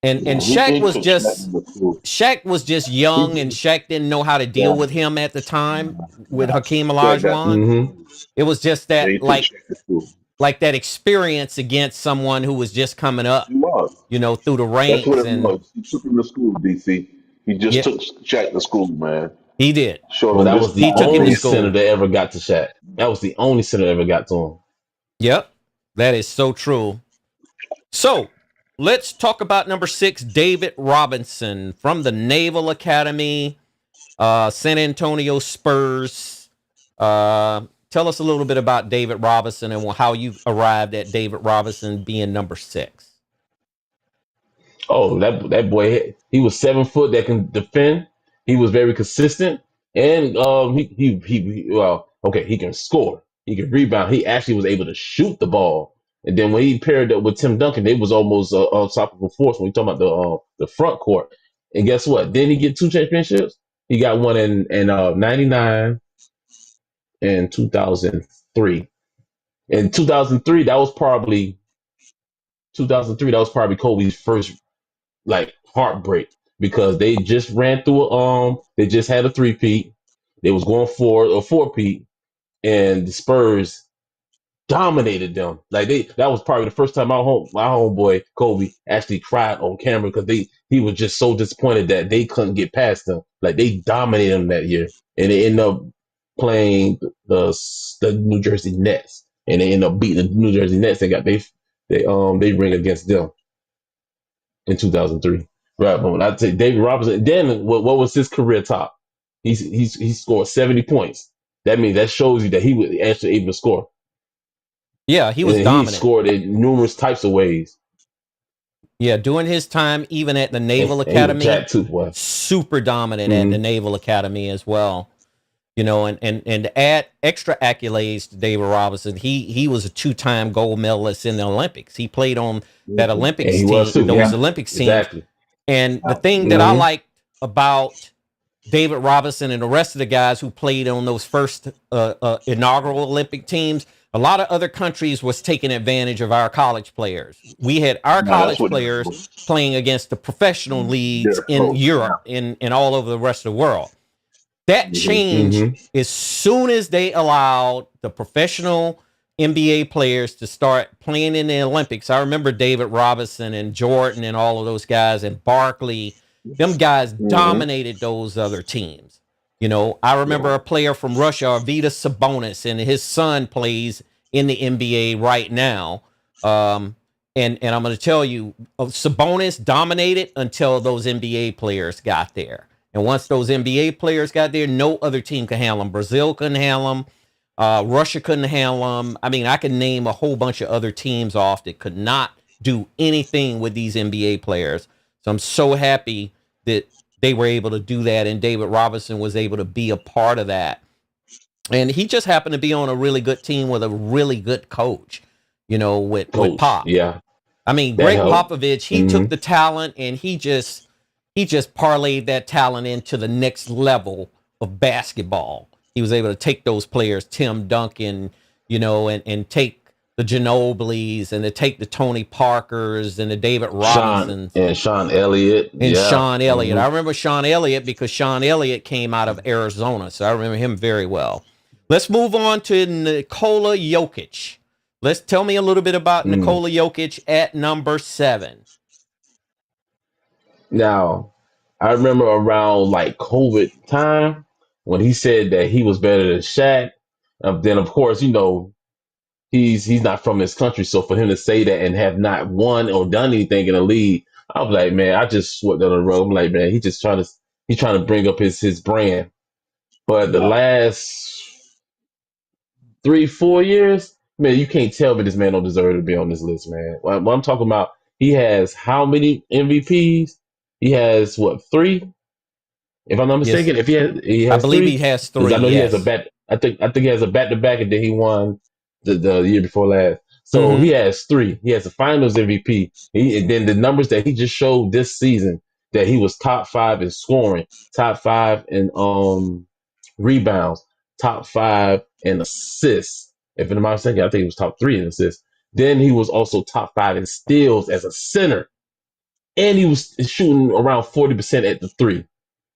And He Shaq was took Shaq just in the school. Shaq was just young, and Shaq didn't know how to deal Yeah, with him at the time with Hakeem Shaq got Olajuwon. Mm-hmm. It was just yeah, that he took Shaq to school. like that experience against someone who was just coming up, He was. through the That's what ranks, it and was. He took him to school, DC. He just yeah, took Shaq to school, man. he did. Showed Well, him that this was is the He how took him to only great. center school. that ever got to Shaq. That was the only center that ever got to him. Yep, that is so true. So let's talk about number 6, David Robinson from the Naval Academy, San Antonio Spurs. Tell us a little bit about David Robinson and how you arrived at David Robinson being number 6. Oh, that boy, he was 7 foot that can defend. He was very consistent, and well, okay, he can score. He can rebound. He actually was able to shoot the ball. And then when he paired up with Tim Duncan, it was almost unstoppable force when we talk about the front court. And guess what? Didn't he get 2 championships? He got one in '99 and 2003. In 2003, that was probably Kobe's first like heartbreak because they just had a three-peat. They was going for a four-peat, and the Spurs dominated them. Like that was probably the first time my homeboy Kobe actually cried on camera because he was just so disappointed that they couldn't get past them. Like they dominated them that year, and they ended up playing the New Jersey Nets, and they ended up beating the New Jersey Nets. They ring against them in 2003. Right, but when I say David Robinson, then what was his career top? He scored 70 points. That shows you that he was actually able to score. Yeah, he And was he dominant. scored in numerous types of ways. Yeah, during his time, even at the Naval And he was Academy, jacked too, boy. super dominant at the Mm-hmm. Naval Academy as well. And to add extra accolades to David Robinson, he was a 2-time gold medalist in the Olympics. He played on that And Olympics he was team, too, those yeah. Olympics teams. Exactly. And the thing that I Mm-hmm. liked about David Robinson and the rest of the guys who played on those first inaugural Olympic teams, a lot of other countries was taking advantage of our college players. We had our No, that's college what players playing against the professional leagues they're in close. Europe and all over the rest of the world. That changed Mm-hmm. as soon as they allowed the professional NBA players to start playing in the Olympics. I remember David Robinson and Jordan and all of those guys and Barkley. Them guys Mm-hmm. dominated those other teams. I remember a player from Russia, Arvydas Sabonis, and his son plays in the NBA right now. And I'm going to tell you, Sabonis dominated until those NBA players got there. And once those NBA players got there, no other team could handle them. Brazil couldn't handle them. Russia couldn't handle them. I mean, I could name a whole bunch of other teams off that could not do anything with these NBA players. So I'm so happy that they were able to do that, and David Robinson was able to be a part of that. And he just happened to be on a really good team with a really good coach, with Coach. Pop. Yeah. I mean, That Greg helped. Popovich, he took the talent and he just parlayed that talent into the next level of basketball. He was able to take those players, Tim Duncan, and take the Ginobilis and to take the Tony Parkers and the David Robinsons Sean Elliott. and Yeah. Sean Elliott. Mm-hmm. I remember Sean Elliott because Sean Elliott came out of Arizona, so I remember him very well. Let's move on to Nikola Jokic. Tell me a little bit about Nikola Jokic at number 7. Now, I remember around like COVID time when he said that he was better than Shaq. Then of course, he's not from his country, so for him to say that and have not won or done anything in the league, I'm like, man, I just swept on the rug. I'm like, man, he's trying to bring up his brand. But the Yeah. last 3 4 years, man, you can't tell me this man don't deserve to be on this list, man. What I'm talking about, he has how many MVPs? He has what, three? If I'm not Yes, mistaken, if he I has believe he three, has because I three. know he has a Yes. bat. I think he has a back to back, and then he won the year before last. So he Mm-hmm. has three. He has the Finals MVP. And then the numbers that he just showed this season, that he was top five in scoring, top five in rebounds, top five in assists. If I'm not mistaken, I think he was top three in assists. Then he was also top five in steals as a center, and he was shooting around 40% at the three.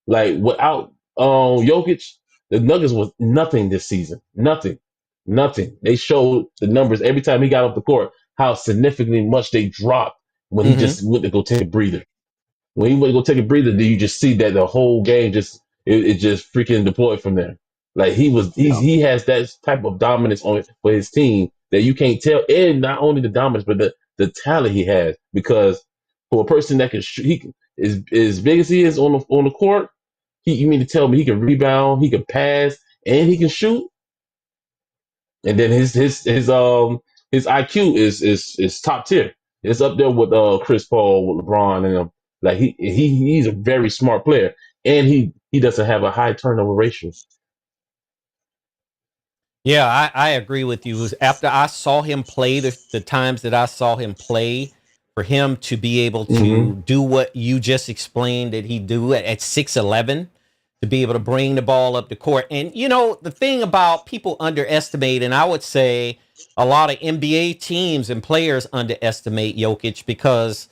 Like without Jokic, the Nuggets was nothing this season. Nothing. Nothing. They showed the numbers every time he got off the court how significantly much they dropped when he Mm-hmm. just went to go take a breather. When he went to go take a breather, then you just see that the whole game it just freaking deployed from there. Like Yeah. he has that type of dominance on for his team that you can't tell, and not only the dominance but the talent he has. Because for a person that can shoot, is as big as he is on the court, you mean to tell me he can rebound, he can pass, and he can shoot? And then his IQ is top tier. It's up there with Chris Paul, with LeBron, and like he's a very smart player, and he doesn't have a high turnover ratio. Yeah, I agree with you. It was after I saw him play, the times that I saw him play, for him to be able to Mm-hmm. do what you just explained that he do at 6'11", to be able to bring the ball up the court. And you know, the thing about people underestimate, and I would say a lot of NBA teams and players underestimate Jokic, because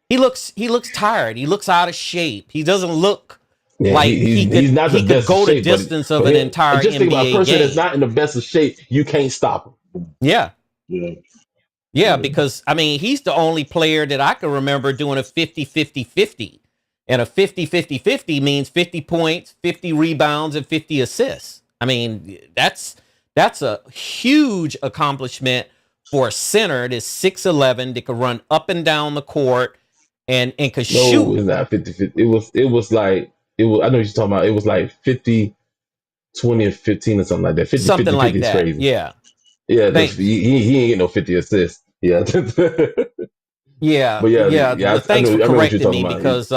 he looks tired. He looks out of shape. He doesn't look Yeah, like he's not the he could best of go the shape, distance of but an entire just think about a NBA person that's game. not in the best of shape. You can't stop him. Yeah. Yeah. Yeah, Yeah. because I mean, he's the only player that I can remember doing a 50-50-50. And a 50-50-50 means 50 points, 50 rebounds, and 50 assists. I mean, that's a huge accomplishment for a center that's 6'11", that could run up and down the court and could No, shoot. it's not 50-50. It was like it was. I know what you're talking about. It was like 50-20 or 15 or something like that. 50 Something 50 like 50 is that. crazy. Yeah. Yeah, because Thanks. he ain't get no 50 assists. Yeah. Yeah, But yeah. yeah, Well, I thanks know for I remember what you're correcting talking me, about. because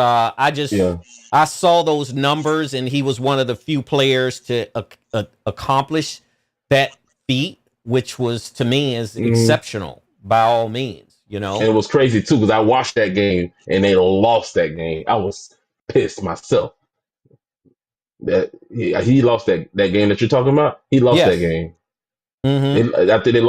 Yeah. I saw those numbers, and he was one of the few players to accomplish that feat, which was, to me, is Mhm. exceptional by all means. You And know. it was crazy too because I watched that game and they lost that game. I was pissed myself that he lost that game that you're talking about. He lost that Yes. game. Mm-hmm. After they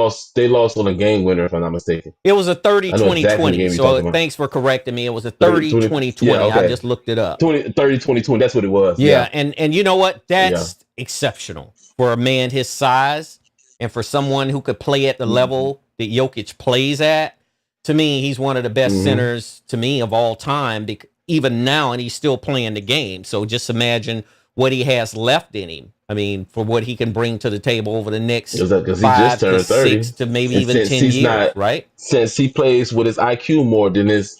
lost on a game winner, if I'm not mistaken. It was a thirty I know twenty exactly the twenty. game you're So talking about. thanks for correcting me. It was a 30, 30 20. 20 Yeah, 20. I okay. just looked it up. 30-20-20. That's what it was. Yeah, Yeah. and you know what? Yeah. That's exceptional for a man his size, and for someone who could play at the level that Jokic plays at. To me, he's one of the best Hmm. centers, to me, of all time, even now, and he's still playing the game. So just imagine what he has left in him. I mean, for what he can bring to the table over the next Because he just 5 to turned 30. 6 to maybe And even since 10 he's years, not right? since he plays with his IQ more than his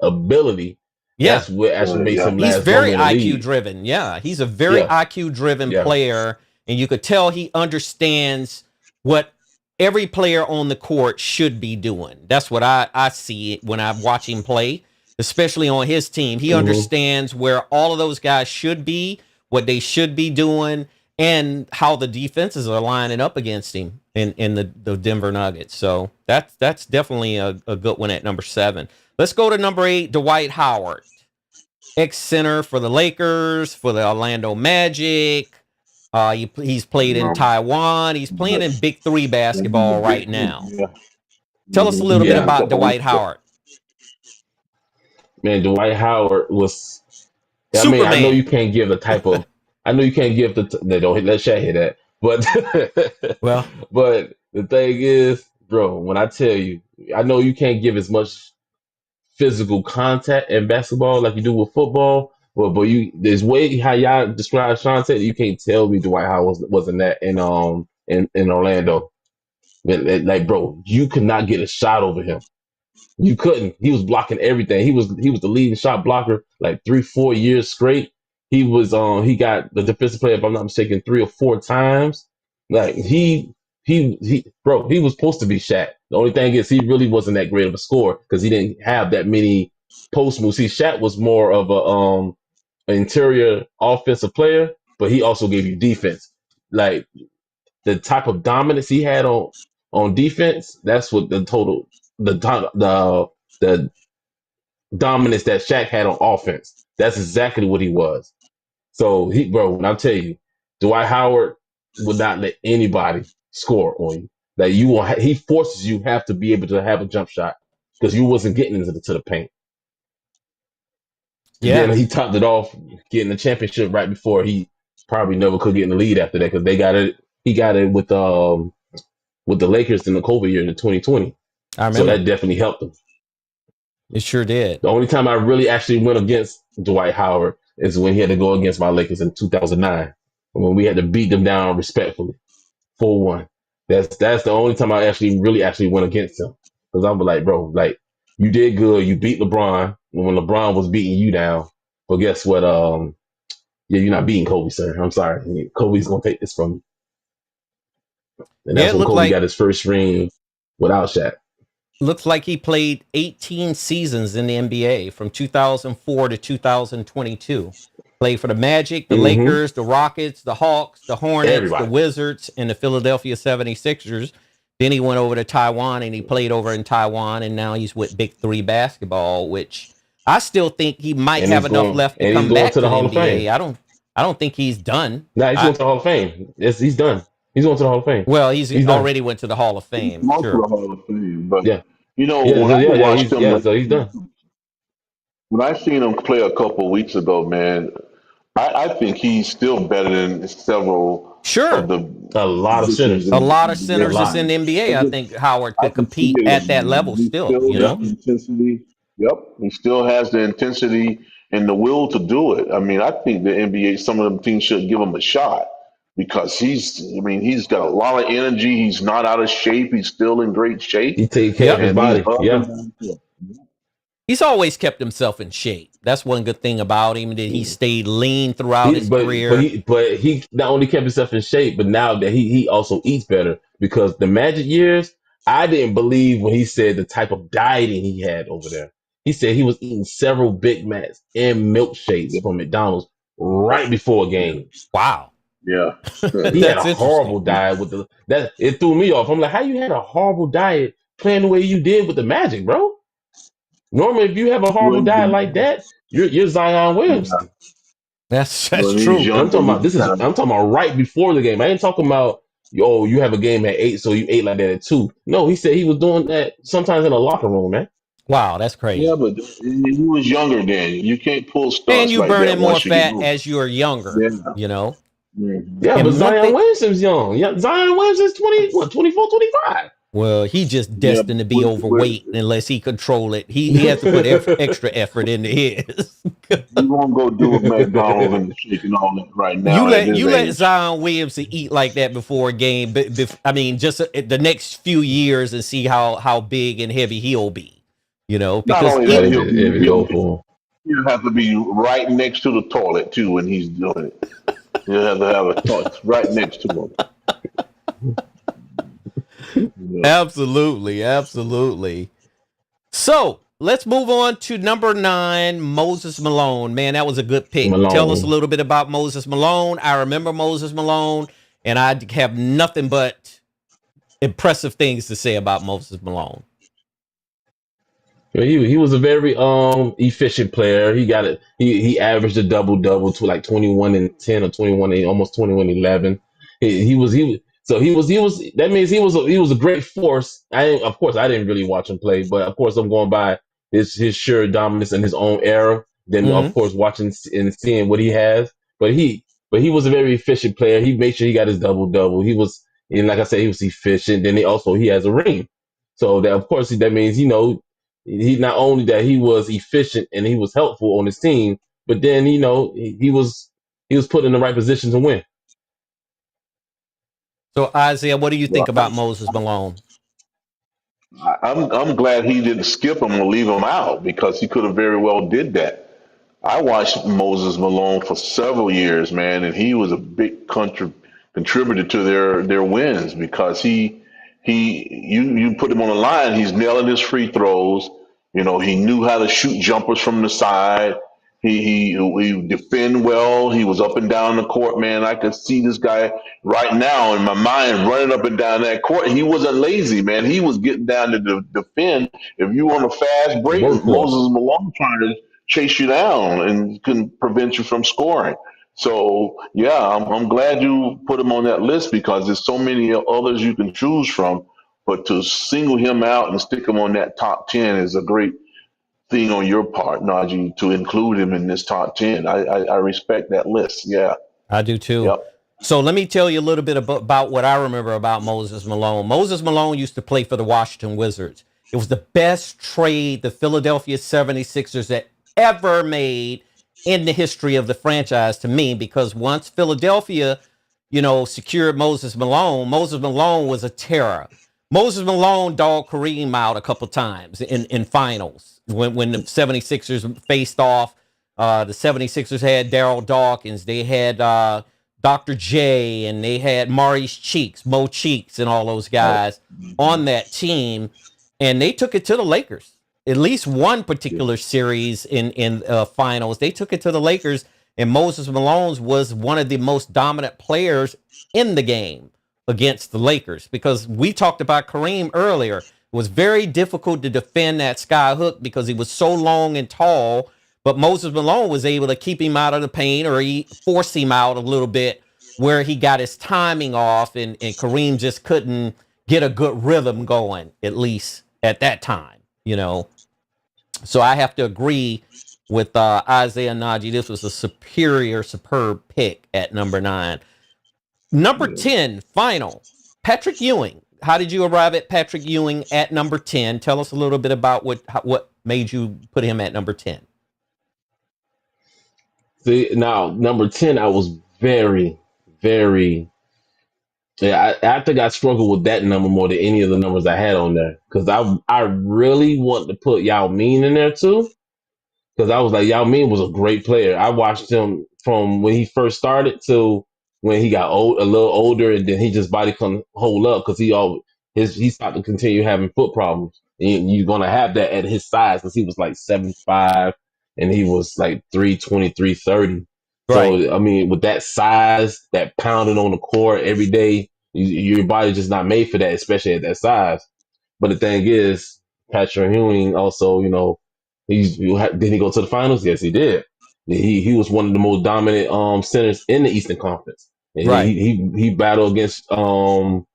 ability, Yeah. that's what actually makes Yeah. him He's last very longer in the IQ league. driven. Yeah, he's a very Yeah. IQ driven Yeah. player, and you could tell he understands what every player on the court should be doing. That's what I see when I watch him play, especially on his team. He Hmm. understands where all of those guys should be, what they should be doing, and how the defenses are lining up against him in the Denver Nuggets. So that's definitely a good one at number 7. Let's go to number 8, Dwight Howard, ex center for the Lakers, for the Orlando Magic. He's played in Um, Taiwan. He's playing but in Big Three basketball right now. yeah. Tell us a little bit Yeah. Yeah. about Dwight Howard. Man, Dwight Howard was. I mean, I know Superman. you can't give the type of. I know you can't give the. No, don't let Shaq hear that. But Well, but the thing is, bro, when I tell you, I know you can't give as much physical contact in basketball like you do with football. But there's way how y'all describe Sean said you can't tell me Dwight Howard wasn't that in Orlando. Like, bro, you could not get a shot over him. You couldn't. He was blocking everything. He was the leading shot blocker like 3-4 years straight. He got the defensive player, if I'm not mistaken, 3 or 4 times. Like bro, he was supposed to be Shaq. The only thing is he really wasn't that great of a scorer because he didn't have that many post moves. See, Shaq was more of an interior offensive player, but he also gave you defense. Like the type of dominance he had on defense, that's what the dominance that Shaq had on offense. That's exactly what he was. So when I tell you, Dwight Howard would not let anybody score on you. That he forces you have to be able to have a jump shot because you wasn't getting into the paint. And Yeah, then he topped it off getting the championship right before he probably never could get in the lead after that because they got it. He got it with the Lakers in the COVID year in the 2020. I So remember. that definitely helped him. It sure did. The only time I really actually went against Dwight Howard is when he had to go against my Lakers in 2009, when we had to beat them down respectfully, 4-1. That's the only time I actually went against him because I'm like, bro, like you did good. You beat LeBron when LeBron was beating you down. But guess what? Yeah, you're not beating Kobe, sir. I'm sorry. Kobe's gonna take this from you, and Yeah, that's it when looked Kobe like got his first ring without Shaq. looks like he played 18 seasons in the NBA from 2004 to 2022. Played for the Magic, the Mm-hmm. Lakers, the Rockets, the Hawks, the Hornets, the Everybody. Wizards, and the Philadelphia 76ers. Then he went over to Taiwan and he played over in Taiwan, and now he's with Big Three basketball, which I still think he might have enough left to He's come going back to to the the Hall of Fame. NBA. I don't think he's done. Nah, he's going to the Hall of Fame. He's done. He's going to the Hall of Fame. Well, he's He's done. already went to the Hall of He's Fame, gone to sure. the Hall of Fame, but Yeah. when I watched him, So he's done. when I seen him play a couple weeks ago, man, I think he's still better than several of Sure. the A lot of positions sinners. A in lot of A centers that's the lot. in the NBA, I think Howard I could can see compete it at that in him. level He still, still you has Yep. know? the intensity. Yep, he still has the intensity and the will to do it. I mean, I think the NBA, some of them teams should give him a shot because he's got a lot of energy. He's not out of shape. He's still in great shape, He take care of Yep. his and he's body. up Yeah. and down the court. He's always kept himself in shape. That's one good thing about him, that he stayed lean throughout He his but but career. he but he not only kept himself in shape, but now that he also eats better because the Magic years, I didn't believe when he said the type of dieting he had over there. He said he was eating several Big Macs and milkshakes Yeah, from McDonald's right before a yeah, game. Wow. yeah. He had a That's interesting. horrible diet with that. It threw me off. I'm like, how you had a horrible diet playing the way you did with the Magic, bro? Normally, if you have a horrible When, diet like that, you're Zion yeah, Williamson. That's when he's true. And I'm younger, talking he about can kind I'm talking about right before the game. I ain't talking about you have a game at 8, so you ate like that at 2. No, he said he was doing that sometimes in the locker room, man. Wow, that's yeah, crazy. but he was younger then. You can't pull And stunts you like that burning more once you get fat older. as you're younger, Yeah. you know? Mhm. Yeah, but And one Zion thing, Williamson's young. Yeah, Zion Williamson's 24, 25. well, he just Yeah, destined to be we're, overweight unless he control it. He has to put extra effort into his. he won't go do a McDonald's and shake and all that right You now at let his you let age. Zion Williamson eat like that before a game. I mean, just the next few years and see how big and heavy he'll be. You know, Not because only Oh, that, it'd be over for him. he'll have to be right next to the toilet too when he's doing it. He'll have to have a toilet right next to him. Yeah. absolutely, absolutely. So let's move on to number 9, Moses Malone. Man, that was a good pick. Tell us a Malone. little bit about Moses Malone. I remember Moses Malone, and I have nothing but impressive things to say about Moses Malone. Yeah, he was a very efficient player. He got it. He averaged a double double to like 21 and 10 or 21 and almost 21-11. He was that means he was a great force. Of course I didn't really watch him play, but of course I'm going by his sheer dominance in his own era. Then of Mm-hmm. course watching and seeing what he has. But he was a very efficient player. He made sure he got his double double. And like I said, he was efficient. Then he has a ring. So that of course that means he not only that he was efficient and he was helpful on his team, but then he was put in the right position to win. So Isaiah, what do you think Well, about Moses Malone? I'm glad he didn't skip him or leave him out because he could have very well did that. I watched Moses Malone for several years, man, and he was a big contributor to their wins because you put him on the line, he's nailing his free throws. You know, he knew how to shoot jumpers from the side. He defend well. He was up and down the court, man. I could see this guy right now in my mind running up and down that court. He wasn't lazy, man. He was getting down to defend. If you want a fast break, Workhorse. Moses Malone trying to chase you down and can prevent you from scoring. So yeah, I'm glad you put him on that list because there's so many others you can choose from. But to single him out and stick him on that top 10 is a great thing on your part, Najee, to include him in this top 10. I respect that list. Yeah. I do too. Yep. So let me tell you a little bit about what I remember about Moses Malone. Moses Malone used to play for the Washington Wizards. It was the best trade the Philadelphia 76ers had ever made in the history of the franchise to me, because once Philadelphia, secured Moses Malone was a terror. Moses Malone dogged Kareem out a couple times in finals when the 76ers faced off. The 76ers had Daryl Dawkins. They had Dr. J, and they had Maurice Cheeks, Mo Cheeks, and all those guys on that team. And they took it to the Lakers. At least one particular series in finals, they took it to the Lakers, and Moses Malone was one of the most dominant players in the game against the Lakers, because we talked about Kareem earlier. It was very difficult to defend that sky hook because he was so long and tall, but Moses Malone was able to keep him out of the paint, or he force him out a little bit where he got his timing off, and Kareem just couldn't get a good rhythm going, at least at that time. So I have to agree with Isaiah Najee. This was a superb pick at number 9. Number 10, final, Patrick Ewing. How did you arrive at Patrick Ewing at number 10? Tell us a little bit about what made you put him at number 10. See, now number 10, I was very, very. Yeah, I think I struggled with that number more than any of the numbers I had on there because I really want to put Yao Ming in there too, because I was like, Yao Ming was a great player. I watched him from when he first started to when he got a little older, and then he just body couldn't hold up because he started to continue having foot problems. And you're gonna have that at his size because he was like 7'5" and he was like 320, 330. Right. So I mean, with that size, that pounding on the court every day, your body just not made for that, especially at that size. But the thing is, Patrick Ewing also, did he go to the finals? Yes, he did. He was one of the most dominant centers in the Eastern Conference, and Right. he battled against Pimpin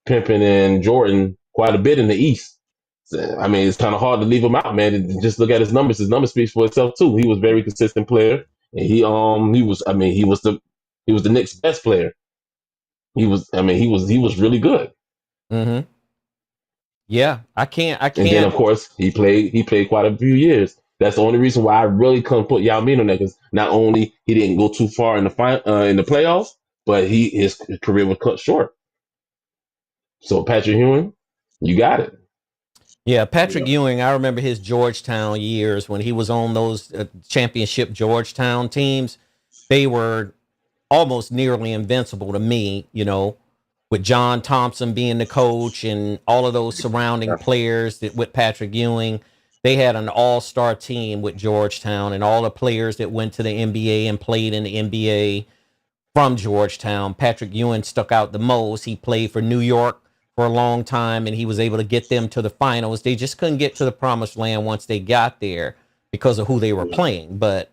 and Jordan quite a bit in the East. So, I mean, it's kind of hard to leave him out, man. And just look at his numbers. His numbers speaks for itself too. He was a very consistent player, and he was the Knicks' best player. He was really good. Mm-hmm. Yeah, I can't. And then, of course, he played quite a few years. That's the only reason why I really couldn't put Yao Ming on there, because not only he didn't go too far in the playoffs, but his career was cut short. So Patrick Ewing, you got it. Yeah, Patrick Ewing, I remember his Georgetown years when he was on those championship Georgetown teams. They were almost nearly invincible to me, with John Thompson being the coach and all of those surrounding players with Patrick Ewing. They had an all-star team with Georgetown, and all the players that went to the NBA and played in the NBA from Georgetown. Patrick Ewing stuck out the most. He played for New York for a long time, and he was able to get them to the finals. They just couldn't get to the promised land once they got there because of who they were playing. But,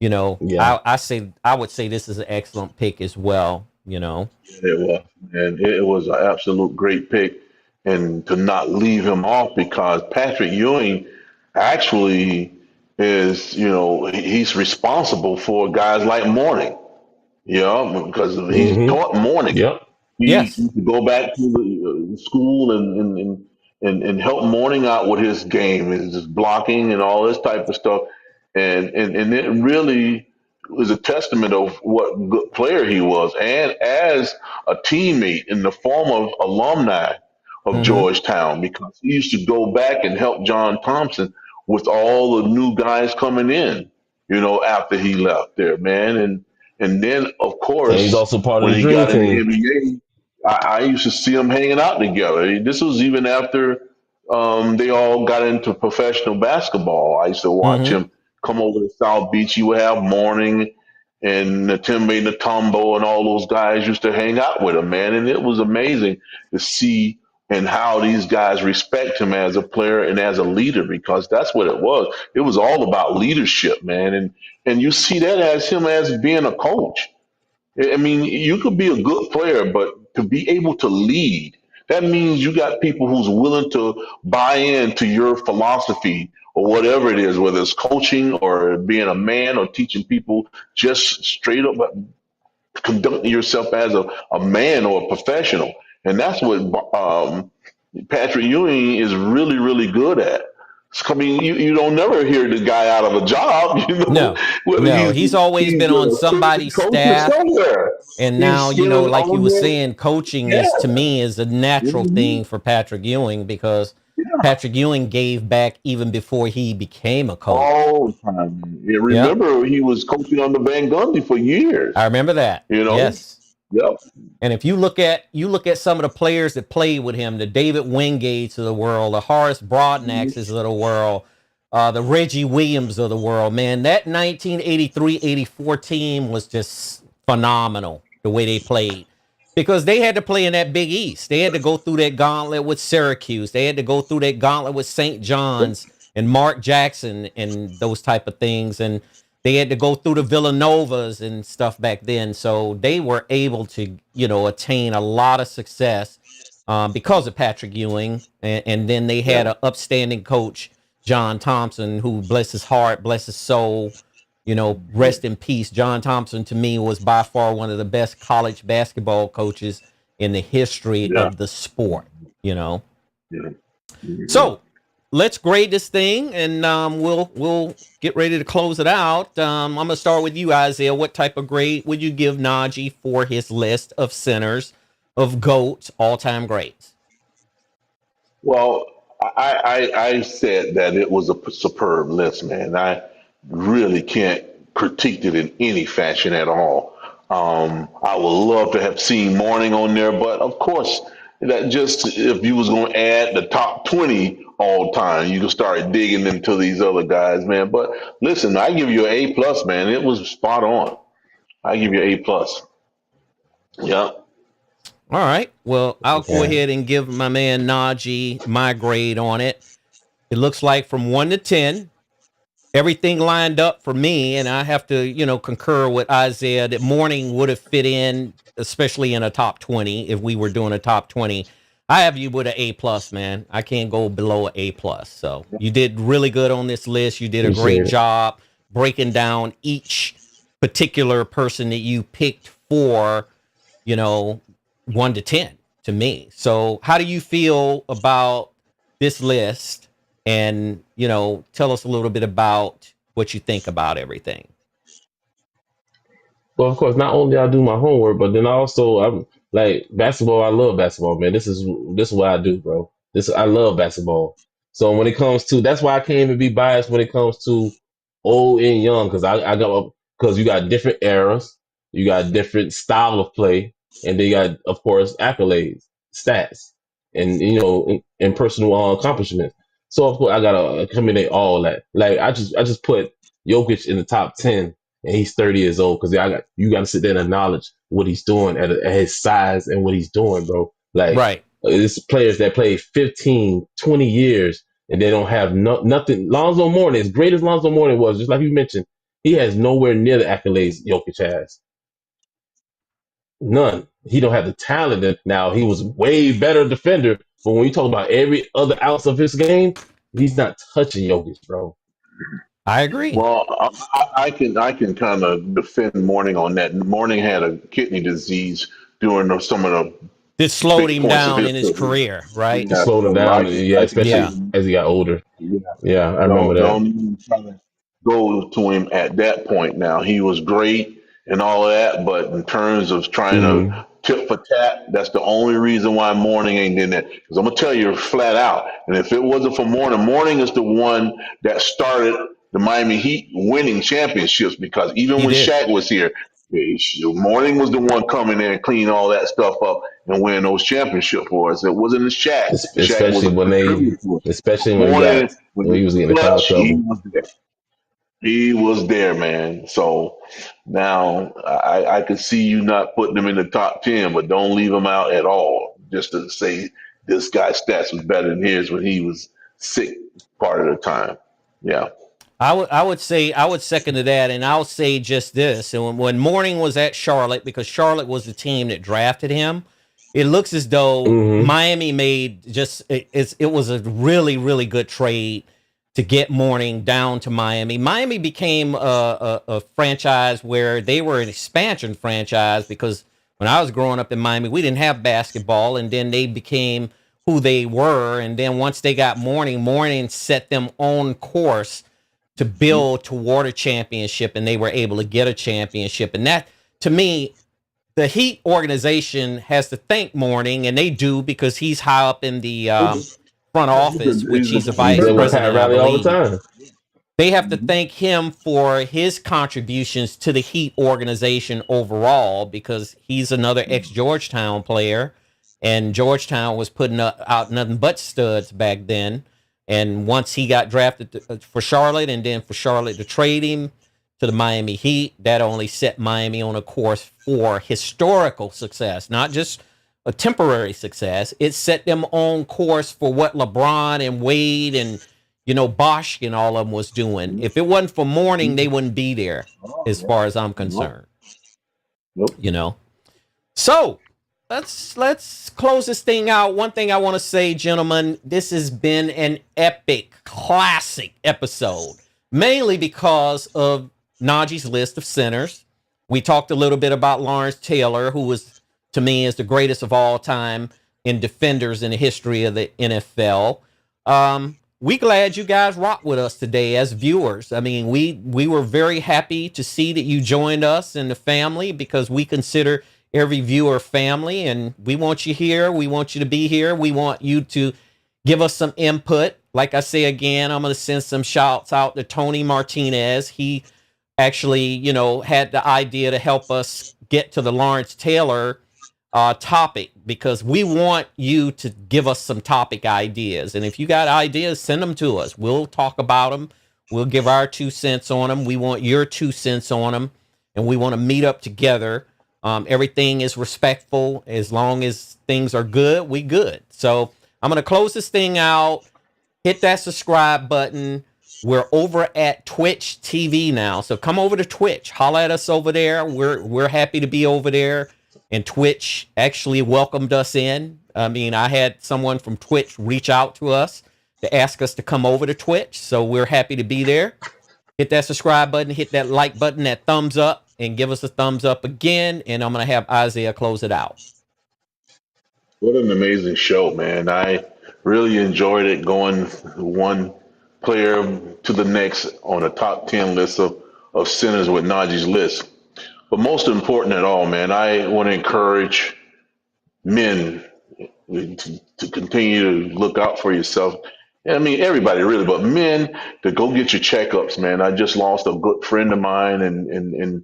I would say this is an excellent pick as well, It was, and it was an absolute great pick, and to not leave him off because Patrick Ewing actually is, he's responsible for guys like Mourning, because he's taught Mourning. Yep. He could go back to the school and help Mourning out with his game, his blocking and all this type of stuff, and it really was a testament of what good player he was, and as a teammate in the form of alumni of Mm-hmm. Georgetown because he used to go back and help John Thompson with all the new guys coming in, after he left there, man. And then, of And he's course, also part of when the he Dream got in the Team. NBA, I used to see them hanging out together. This was even after they all got into professional basketball. I used to watch Mm-hmm. him come over to South Beach. He would have Morning and Natimbe Natombo and all those guys used to hang out with him, man. And it was amazing to see and how these guys respect him as a player and as a leader because that's what it was. It was all about leadership, man. And you see that as him as being a coach. I mean, you could be a good player, but to be able to lead, that means you got people who's willing to buy into your philosophy or whatever it is, whether it's coaching or being a man or teaching people just straight up conducting yourself as a man or a professional. And that's what Patrick Ewing is really, really good at. I mean, you don't never hear the guy out of a job, No, whether no, he's always he's been on a somebody's coach or staff. somewhere. And He's now, still like you on were there. saying, coaching Yeah. is to me is a natural Mhm. thing for Patrick Ewing because Yeah. Patrick Ewing gave back even before he became a coach. All the time. Yeah, Yep. remember, he was coaching under Van Gundy for I years. remember that. You know. Yes. Yep. And if you look at some of the players that played with him, the David Wingates of the world, the Horace Broadnaxes of the world, the Reggie Williams of the world, man, that 1983-84 team was just phenomenal the way they played. Because they had to play in that Big East. They had to go through that gauntlet with Syracuse. They had to go through that gauntlet with St. John's and Mark Jackson and those type of things. And they had to go through the Villanovas and stuff back then. So they were able to, attain a lot of success because of Patrick Ewing. And then they had Yeah. an upstanding coach, John Thompson, who, bless his heart, bless his soul, rest in peace. John Thompson, to me, was by far one of the best college basketball coaches in the history Yeah. of the sport, Yeah. So let's grade this thing, and we'll get ready to close it out. I'm gonna start with you, Isaiah. What type of grade would you give Najee for his list of centers of GOATs, all-time greats? Well, I said that it was a superb list, man. I really can't critique it in any fashion at all. I would love to have seen Morning on there, but of course, that just if you was going to add the top 20 all time, you can start digging into these other guys, man. But listen, I give you an A plus, man. It was spot on. I give you an A plus. Yeah. All right. Well, I'll go Okay. ahead and give my man Najee my grade on it. It looks like from 1 to 10, everything lined up for me, and I have to, concur with Isaiah that Morning would have fit in, especially in a top 20 if we were doing a top 20. I have you with an A plus, man. I can't go below an A plus. So you did really good on this list. You did a Appreciate great it. job breaking down each particular person that you picked for, 1 to 10 to me. So how do you feel about this list? And, tell us a little bit about what you think about everything. Well, of course, not only I do my homework, but then also I'm like basketball. I love basketball, man. This is what I do, bro. I love basketball. So when it comes to that's why I can't even be biased when it comes to old and young because I got because you got different eras, you got different style of play, and they got of course accolades, stats, and and personal accomplishments. So of course I gotta accommodate all that. Like I just put Jokic in the top 10 and he's 30 years old because you got to sit there and acknowledge what he's doing at his size and what he's doing, bro. Like Right. it's players that play 15, 20 years and they don't have nothing. Lonzo Mourning, as great as Lonzo Mourning was, just like you mentioned, he has nowhere near the accolades Jokic has. None. He don't have the talent. Now he was way better defender, but when you talk about every other ounce of his game, he's not touching Jokic, bro. I agree. Well, I can kind of defend Morning on that. Morning had a kidney disease during some of the This slowed big him points of down his in his career. career, right? He Yeah, slowed him so down, yeah, I can Yeah. especially see. as he got older. Yeah, Yeah, I remember that. don't even try to go to him at that point. Now he was great and all of that, but in terms of trying Hmm. to tit for tat. That's the only reason why Mourning ain't in there. Because I'm gonna tell you flat out. And if it wasn't for Mourning, Mourning is the one that started the Miami Heat winning championships. Because even He when did. Shaq was here, Mourning was the one coming in and cleaning all that stuff up and winning those championships for us. It wasn't Shaq. Shaq was Especially a when contributor to it. especially when he got, Mourning, when when it he was was getting in foul clutch, he trouble. was there. He was there, man. So now I could see you not putting him in the top 10, but don't leave him out at all. Just to say this guy's stats was better than his when he was sick part of the time. Yeah. I would second to that, and I'll say just this: and when Mourning was at Charlotte, because Charlotte was the team that drafted him, it looks as though Hmm. Miami made it was a really good trade to get Mourning down to Miami. Miami became a franchise where they were an expansion franchise because when I was growing up in Miami, we didn't have basketball, and then they became who they were, and then once they got Mourning, Mourning set them on course to build toward a championship, and they were able to get a championship. And that, to me, the Heat organization has to thank Mourning, and they do because he's high up in the front office, which he's a He's vice there with Pat president, I Riley all the believe. time. They have to thank him for his contributions to the Heat organization overall because he's another ex Georgetown player, and Georgetown was putting out nothing but studs back then. And once he got drafted for Charlotte, and then for Charlotte to trade him to the Miami Heat, that only set Miami on a course for historical success, not just a temporary success. It set them on course for what LeBron and Wade and Bosch and all of them was doing. If it wasn't for Mourning, they wouldn't be there, as far as I'm concerned. Nope. So let's close this thing out. One thing I want to say, gentlemen, this has been an epic, classic episode, mainly because of Najee's list of centers. We talked a little bit about Lawrence Taylor, who was, to me, is the greatest of all time in defenders in the history of the NFL. We glad you guys rock with us today as viewers. I mean, we were very happy to see that you joined us in the family because we consider every viewer family, and we want you here. We want you to be here. We want you to give us some input. Like I say again, I'm going to send some shouts out to Tony Martinez. He actually, had the idea to help us get to the Lawrence Taylor topic because we want you to give us some topic ideas. And if you got ideas, send them to us. We'll talk about them. We'll give our 2 cents on them. We want your 2 cents on them, and we want to meet up together. Everything is respectful. As long as things are good, we good. So I'm going to close this thing out. Hit that subscribe button. We're over at Twitch TV now. So come over to Twitch. Holla at us over there. We're happy to be over there. And Twitch actually welcomed us in. I mean, I had someone from Twitch reach out to us to ask us to come over to Twitch. So we're happy to be there. Hit that subscribe button, hit that like button, that thumbs up, and give us a thumbs up again. And I'm going to have Isaiah close it out. What an amazing show, man. I really enjoyed it going one player to the next on a top 10 list of centers with Najee's list. But most important at all, man, I want to encourage men to continue to look out for yourself. I mean, everybody really, but men to go get your checkups, man. I just lost a good friend of mine, and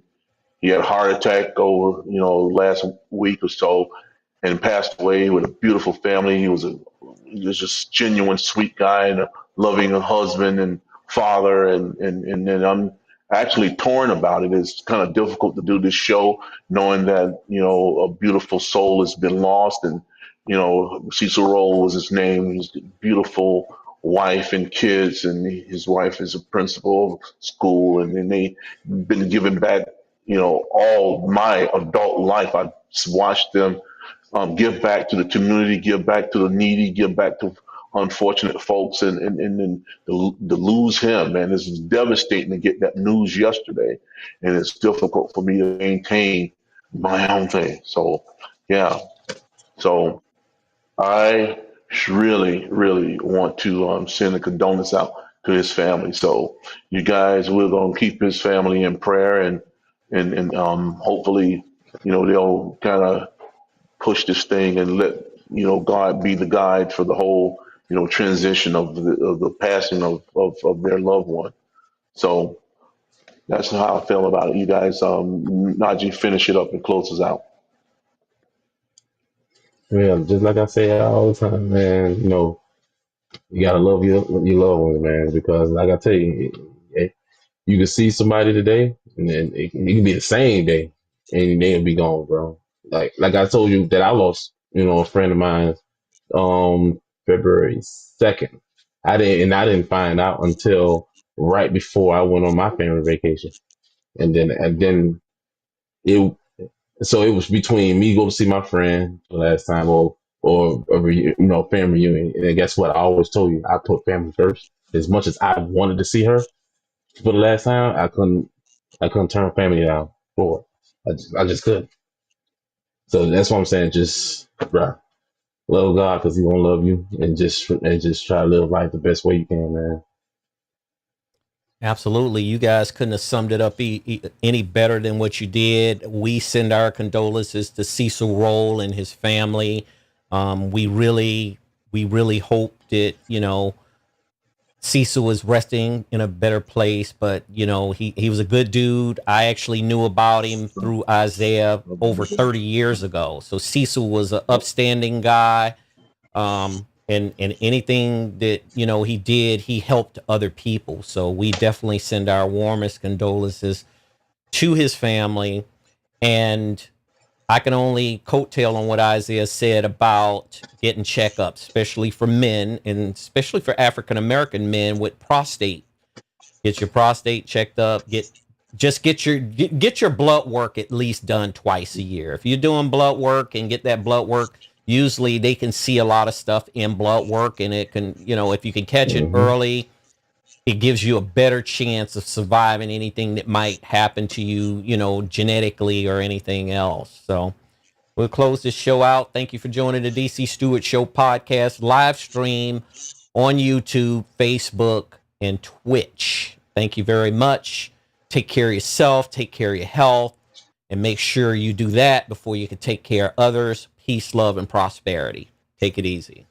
he had a heart attack over, last week or so, and passed away with a beautiful family. He was just genuine, sweet guy and a loving husband and father, and then I'm actually torn about it. It's kind of difficult to do this show knowing that a beautiful soul has been lost, and Cecil Roll was his name. He's a beautiful wife and kids, and his wife is a principal of school, and then they been giving back all my adult life. I watched them give back to the community, give back to the needy, give back to unfortunate folks, and then to lose him, man, this is devastating to get that news yesterday, and it's difficult for me to maintain my own thing. So, yeah, so I really want to send a condolence out to his family. So, you guys, we're gonna keep his family in prayer, and hopefully, they'll kind of push this thing and let God be the guide for the whole transition of the passing of their loved one. So that's how I feel about it. You guys, Najee, finish it up and close us out. Yeah, just like I say all the time, man. You gotta love your loved ones, man, because like I tell you, you can see somebody today, and then it can be the same day, and they'll be gone, bro. Like I told you that I lost, a friend of mine, February 2nd. I didn't find out until right before I went on my family vacation, and then it. So it was between me go to see my friend the last time, or family reunion. And then guess what? I always told you I put family first. As much as I wanted to see her for the last time, I couldn't turn family down for it. I just couldn't. So that's what I'm saying. Just bruh, love God because He gonna love you, and just try to live life the best way you can, man. Absolutely. You guys couldn't have summed it up any better than what you did. We send our condolences to Cecil Roll and his family. We really hope that, Cecil is resting in a better place, but he was a good dude. I actually knew about him through Isaiah over 30 years ago. So Cecil was an upstanding guy. And anything that he did, he helped other people. So we definitely send our warmest condolences to his family. And I can only coattail on what Isaiah said about getting checkups, especially for men and especially for African American men with prostate. Get your prostate checked up. Get your blood work at least done twice a year. If you're doing blood work and get that blood work, usually they can see a lot of stuff in blood work, and it can, if you can catch it Hmm. early, it gives you a better chance of surviving anything that might happen to you, genetically or anything else. So we'll close this show out. Thank you for joining the DC Stewart Show podcast live stream on YouTube, Facebook, and Twitch. Thank you very much. Take care of yourself, take care of your health, and make sure you do that before you can take care of others. Peace, love, and prosperity. Take it easy.